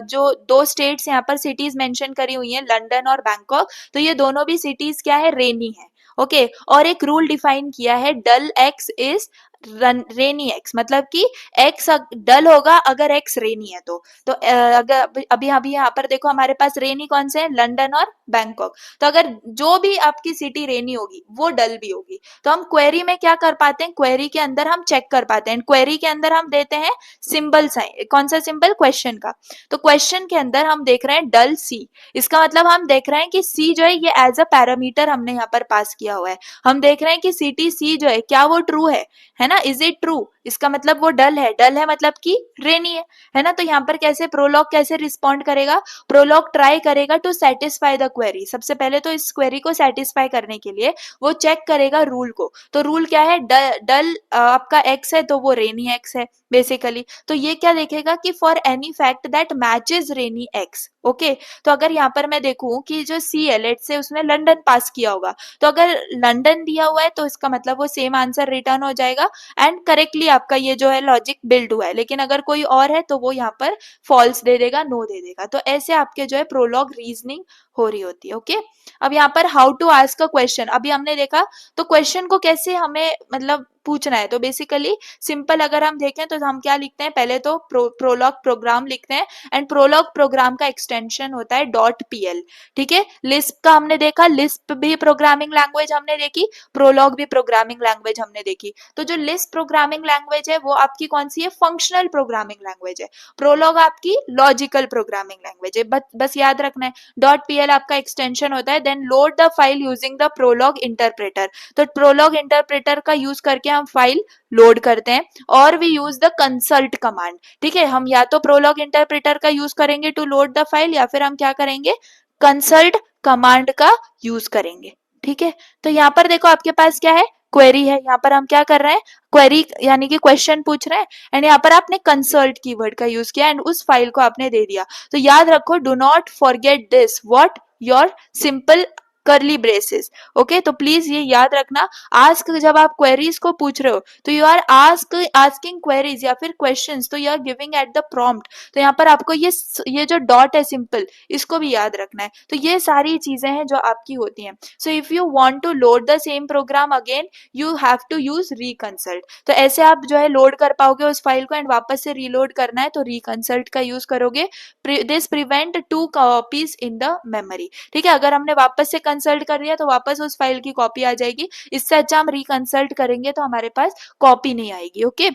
जो दो स्टेट्स यहाँ पर सिटीज मेंशन करी हुई हैं, लंदन और बैंकॉक, तो ये दोनों भी सिटीज क्या है, रेनी है। ओके, और एक रूल डिफाइन किया है, डल एक्स इज रेनी एक्स, मतलब कि एक्स डल होगा अगर एक्स रेनी है तो अगर अभी अभी यहाँ पर देखो हमारे पास रेनी कौन से हैं, लंदन और बैंकॉक। तो अगर जो भी आपकी सिटी रेनी होगी वो डल भी होगी, तो हम क्वेरी में क्या कर पाते हैं, क्वेरी के अंदर हम चेक कर पाते हैं, क्वेरी के अंदर हम देते हैं सिंबल साइन, कौन सा सिंबल, क्वेश्चन का। तो क्वेश्चन के अंदर हम देख रहे हैं डल सी, इसका मतलब हम देख रहे हैं कि सी जो है ये एज अ पैरामीटर हमने यहाँ पर पास किया हुआ है। हम देख रहे हैं कि सिटी सी जो है क्या वो ट्रू है ना, ना, इज इट ट्रू, इसका मतलब वो डल है, डल है मतलब कि रेनी है ना। तो यहाँ पर कैसे प्रोलॉग कैसे रिस्पॉन्ड करेगा, प्रोलॉग ट्राई करेगा टू सेटिस्फाई द क्वेरी। सबसे पहले तो इस क्वेरी को सेटिस्फाई करने के लिए वो चेक करेगा रूल को। तो रूल क्या है, डल आपका एक्स है तो वो रेनी एक्स है बेसिकली। तो ये क्या देखेगा कि for any fact that matches rainy x, okay. तो अगर यहाँ पर मैं देखूं कि जो सी है, लेट से उसने लंदन पास किया होगा, तो अगर लंदन दिया हुआ है तो इसका मतलब वो सेम आंसर रिटर्न हो जाएगा एंड करेक्टली आपका ये जो है लॉजिक बिल्ड हुआ है। लेकिन अगर कोई और है तो वो यहाँ पर फॉल्स दे देगा, नो दे देगा। तो ऐसे आपके जो है प्रोलॉग रीजनिंग हो रही होती है, ओके। अब यहाँ पर how to ask a question अभी हमने देखा। तो क्वेश्चन को कैसे हमें मतलब पूछना है, तो बेसिकली सिंपल अगर हम देखें तो हम क्या लिखते हैं, पहले तो प्रोलॉग प्रोग्राम लिखते हैं एंड प्रोलॉग प्रोग्राम का एक्सटेंशन होता है डॉट पीएल, ठीक है। लिस्प का हमने देखा, लिस्प भी प्रोग्रामिंग लैंग्वेज हमने देखी, प्रोलॉग भी प्रोग्रामिंग लैंग्वेज हमने देखी। तो जो लिस्प प्रोग्रामिंग लैंग्वेज है वो आपकी कौन सी है, फंक्शनल प्रोग्रामिंग लैंग्वेज है। प्रोलॉग आपकी लॉजिकल प्रोग्रामिंग लैंग्वेज है, बस याद रखना है। डॉट पीएल आपका एक्सटेंशन होता है। Then load the file using the Prolog interpreter, तो प्रोलॉग इंटरप्रेटर का यूज करके हम फाइल लोड करते हैं। और we use the consult command, ठीक है। हम या तो प्रोलॉग इंटरप्रेटर का यूज करेंगे टू लोड द फाइल, या फिर हम क्या करेंगे, कंसल्ट कमांड का यूज करेंगे, ठीक है। तो यहाँ पर देखो आपके पास क्या है, क्वेरी है। यहाँ पर हम क्या कर रहे हैं, क्वेरी यानी कि क्वेश्चन पूछ रहे हैं एंड यहाँ पर आपने कंसल्ट कीवर्ड का यूज किया एंड उस फाइल को आपने दे दिया। तो याद रखो, do not forget this, what, your simple करली ब्रेसेस, ओके। तो प्लीज ये याद रखना, आस्क जब आप क्वेरीज को पूछ रहे हो तो यू आर आस्किंग क्वेरीज या फिर क्वेश्चंस, तो you are giving at the prompt. तो यहाँ पर आपको ये जो डॉट है सिंपल, इसको भी याद रखना है। तो ये सारी चीजें हैं जो आपकी होती हैं। So if you want to load the same program again, you have to use reconsult. तो ऐसे आप जो है लोड कर पाओगे उस फाइल को एंड वापस से रीलोड करना है तो रिकंसल्ट का यूज करोगे। This prevent two copies in the memory, ठीक है। अगर हमने वापस से कंसल्ट कर दिया तो वापस उस फाइल की कॉपी आ जाएगी। इससे अच्छा हम रिकंसल्ट करेंगे तो हमारे पास कॉपी नहीं आएगी, ओके।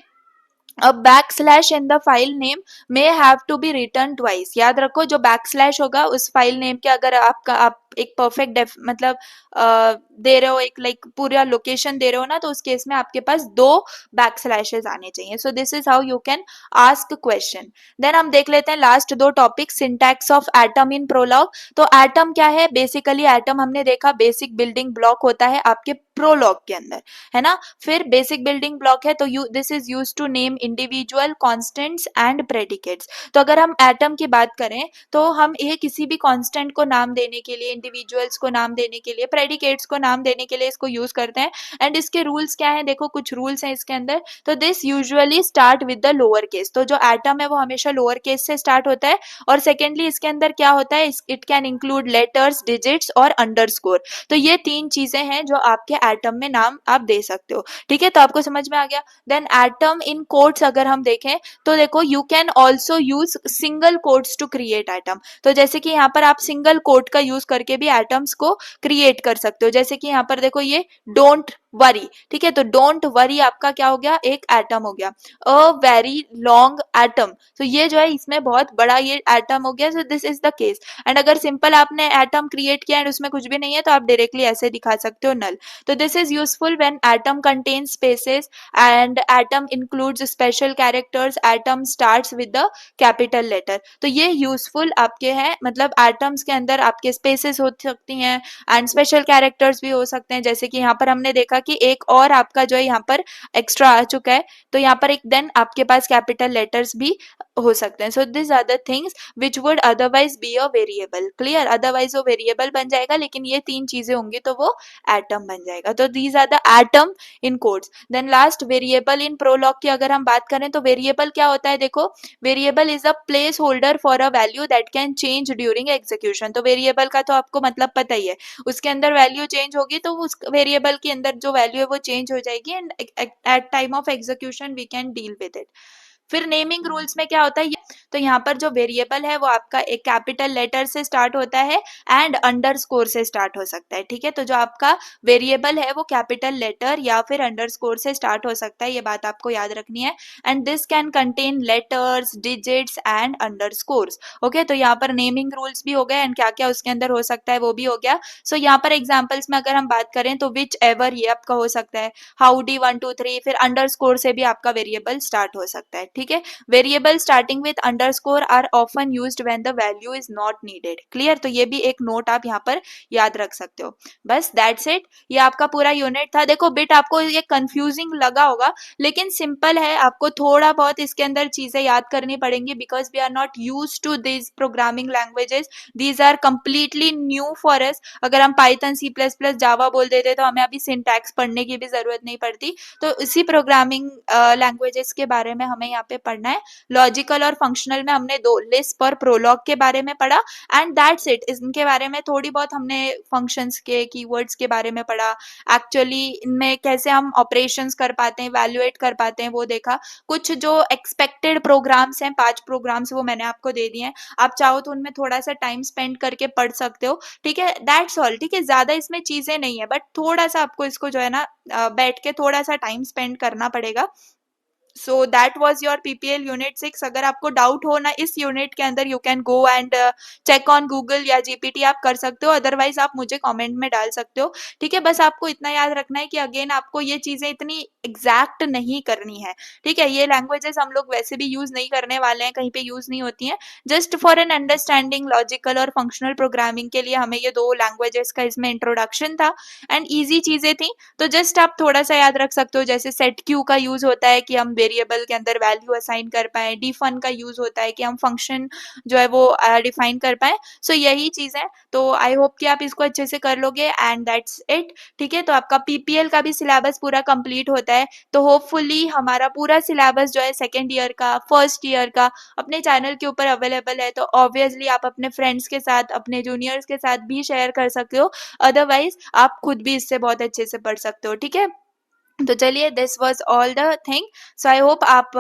अब back slash in the file name may have to be return twice, याद रखो जो बैक स्लैश होगा उस फाइल नेम के, अगर आप एक परफेक्ट मतलब दे रहे हो, एक लाइक पूरा लोकेशन दे रहे हो ना, तो उस केस में आपके पास 2 बैक स्लैशेस आने चाहिए। So this is how you can ask question. देन हम देख लेते हैं last 2 topic, syntax of atom in Prolog. तो एटम क्या है, बेसिकली एटम हमने देखा बेसिक बिल्डिंग ब्लॉक होता है आपके प्रोलॉग के अंदर, है ना। फिर बेसिक बिल्डिंग ब्लॉक है तो this is used to name individual constants and predicates. तो अगर हम एटम की बात करें तो हम ये किसी भी कांस्टेंट को नाम देने के लिए, इंडिविजुअल्स को नाम देने के लिए, प्रेडिकेट्स को नाम देने के लिए इसको यूज करते हैं। एंड इसके रूल्स क्या है, देखो कुछ रूल्स हैं इसके अंदर। तो this usually start with the lower case, तो जो एटम है वो हमेशा लोअर केस से स्टार्ट होता है। और सेकेंडली इसके अंदर क्या होता है, it can include letters, digits और अंडरस्कोर। तो ये 3 चीजें हैं जो आपके एटम में नाम आप दे सकते हो, ठीक है। तो आपको समझ में आ गया। देन एटम इन कोट्स अगर हम देखें तो देखो you can also use single quotes to create atom. तो जैसे कि यहाँ पर आप सिंगल कोट का यूज करके भी एटम्स को क्रिएट कर सकते हो। जैसे कि यहाँ पर देखो ये डोंट वरी, ठीक है। तो डोंट वरी आपका क्या हो गया, एक एटम हो गया। अ वेरी लॉन्ग एटम, तो ये जो है इसमें बहुत बड़ा ये एटम हो गया। सो this is the case. And अगर सिंपल आपने एटम क्रिएट किया एंड उसमें कुछ भी नहीं है तो आप डायरेक्टली ऐसे दिखा सकते हो, नल। तो this is useful when atom contains spaces and atom includes special characters, atom starts with the capital letter. तो ये यूजफुल आपके हैं, मतलब एटम्स के अंदर आपके स्पेसेस हो सकती हैं एंड स्पेशल कैरेक्टर्स भी हो सकते हैं। जैसे कि यहाँ पर हमने देखा कि एक और आपका जो है यहाँ पर एक्स्ट्रा आ चुका है, तो यहाँ पर एक देन आपके पास कैपिटल लेटर्स भी हो सकते हैं। So this are the things which would otherwise be a variable, clear. Otherwise वो वेरिएबल बन जाएगा, लेकिन ये 3 चीजें होंगी तो वो एटम बन जाएगा। तो these are the atom in codes. Then last variable in Prolog की अगर हम बात करें तो वेरिएबल क्या होता है, देखो variable is a place holder for a value that can change during execution. तो वेरिएबल का तो आपको मतलब पता ही है, उसके अंदर वैल्यू चेंज होगी तो उस वेरिएबल के अंदर जो वैल्यू है वो चेंज हो जाएगी and at time of execution we can deal with it. फिर नेमिंग रूल्स में क्या होता है, तो यहाँ पर जो वेरिएबल है वो आपका एक कैपिटल लेटर से स्टार्ट होता है एंड अंडरस्कोर से स्टार्ट हो सकता है, ठीक है। तो जो आपका वेरिएबल है वो कैपिटल लेटर या फिर अंडरस्कोर से स्टार्ट हो सकता है, ये बात आपको याद रखनी है। And this can contain letters, digits and underscores. Okay, तो यहाँ पर नेमिंग रूल्स भी हो गए एंड क्या क्या उसके अंदर हो सकता है वो भी हो गया। सो यहाँ पर एग्जाम्पल्स में अगर हम बात करें तो विच एवर ये आपका हो सकता है, हाउडी 1 2 3, फिर अंडरस्कोर से भी आपका वेरिएबल स्टार्ट हो सकता है, ठीक है। Variable starting with underscore are often used when the value is not needed. Clear, तो ये भी एक नोट आप यहाँ पर याद रख सकते हो। बस दैट्स इट, ये आपका पूरा यूनिट था। देखो बिट आपको ये कंफ्यूजिंग लगा होगा लेकिन सिंपल है, आपको थोड़ा बहुत इसके अंदर चीजें याद करनी पड़ेंगी because we are not used to this programming languages, these are completely new for us. अगर हम Python, C plus plus, Java बोल देते तो हमें अभी सिंटैक्स पढ़ने की भी जरूरत नहीं पड़ती। तो इसी प्रोग्रामिंग लैंग्वेजेस के बारे में हमें यहाँ पे पढ़ना है। लॉजिकल और फंक्शनल में हमने दो, लिस्प और प्रोलॉग के बारे में पढ़ा एंड दैट्स इट। इनके बारे में थोड़ी बहुत हमने फंक्शंस के कीवर्ड्स के बारे में पढ़ा, एक्चुअली इनमें कैसे हम ऑपरेशंस कर पाते हैं, वैल्यूएट कर पाते हैं वो देखा। कुछ जो एक्सपेक्टेड प्रोग्राम्स हैं, 5 प्रोग्राम्स, वो मैंने आपको दे दिए हैं, आप चाहो तो उनमें थोड़ा सा टाइम स्पेंड करके पढ़ सकते हो, ठीक है। दैट्स ऑल, ठीक है, ज्यादा इसमें चीजें नहीं है बट थोड़ा सा आपको इसको जो है ना बैठ के थोड़ा सा टाइम स्पेंड करना पड़ेगा। So that was your PPL unit 6। अगर आपको डाउट हो ना इस यूनिट के अंदर, you can go and check on Google या जीपीटी आप कर सकते हो, अदरवाइज आप मुझे कमेंट में डाल सकते हो, ठीक है। बस आपको इतना याद रखना है कि अगेन आपको ये चीजें इतनी एग्जैक्ट नहीं करनी है, ठीक है। ये लैंग्वेजेस हम लोग वैसे भी यूज नहीं करने वाले हैं, कहीं पे यूज नहीं होती हैं, just for an understanding logical और फंक्शनल प्रोग्रामिंग के लिए हमें ये दो लैंग्वेजेस का इसमें इंट्रोडक्शन था एंड ईजी चीजें थी। तो जस्ट आप थोड़ा सा याद रख सकते हो, जैसे सेट क्यू का यूज होता है कि हम वेरिएबल के अंदर वैल्यू असाइन कर पाए, डिफन का यूज होता है कि हम फंक्शन जो है वो डिफाइन कर पाए। सो यही चीज है, तो आई होप कि आप इसको अच्छे से कर लोगे एंड दैट्स इट, ठीक है। तो आपका पीपीएल का भी सिलेबस पूरा कंप्लीट होता है, तो होपफुली हमारा पूरा सिलेबस जो है सेकेंड ईयर का, फर्स्ट ईयर का अपने चैनल के ऊपर अवेलेबल है। तो ऑब्वियसली आप अपने फ्रेंड्स के साथ, अपने जूनियर्स के साथ भी शेयर कर सकते हो, अदरवाइज आप खुद भी इससे बहुत अच्छे से पढ़ सकते हो, ठीक है। तो चलिए, this was all the thing. So I hope आप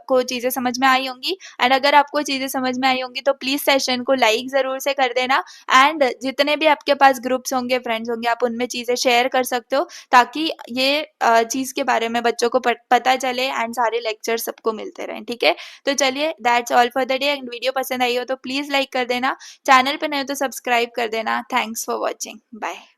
को चीज़ें समझ में आई होंगी एंड अगर आपको चीज़ें समझ में आई होंगी तो प्लीज़ सेशन को लाइक ज़रूर से कर देना एंड जितने भी आपके पास ग्रुप्स होंगे, फ्रेंड्स होंगे, आप उनमें चीज़ें शेयर कर सकते हो ताकि ये चीज़ के बारे में बच्चों को पता चले एंड सारे लेक्चर सबको मिलते रहें, ठीक है। तो चलिए, that's all for the day and video पसंद आई हो तो प्लीज़ लाइक कर देना, चैनल पे नहीं हो तो सब्सक्राइब कर देना। Thanks for watching, bye.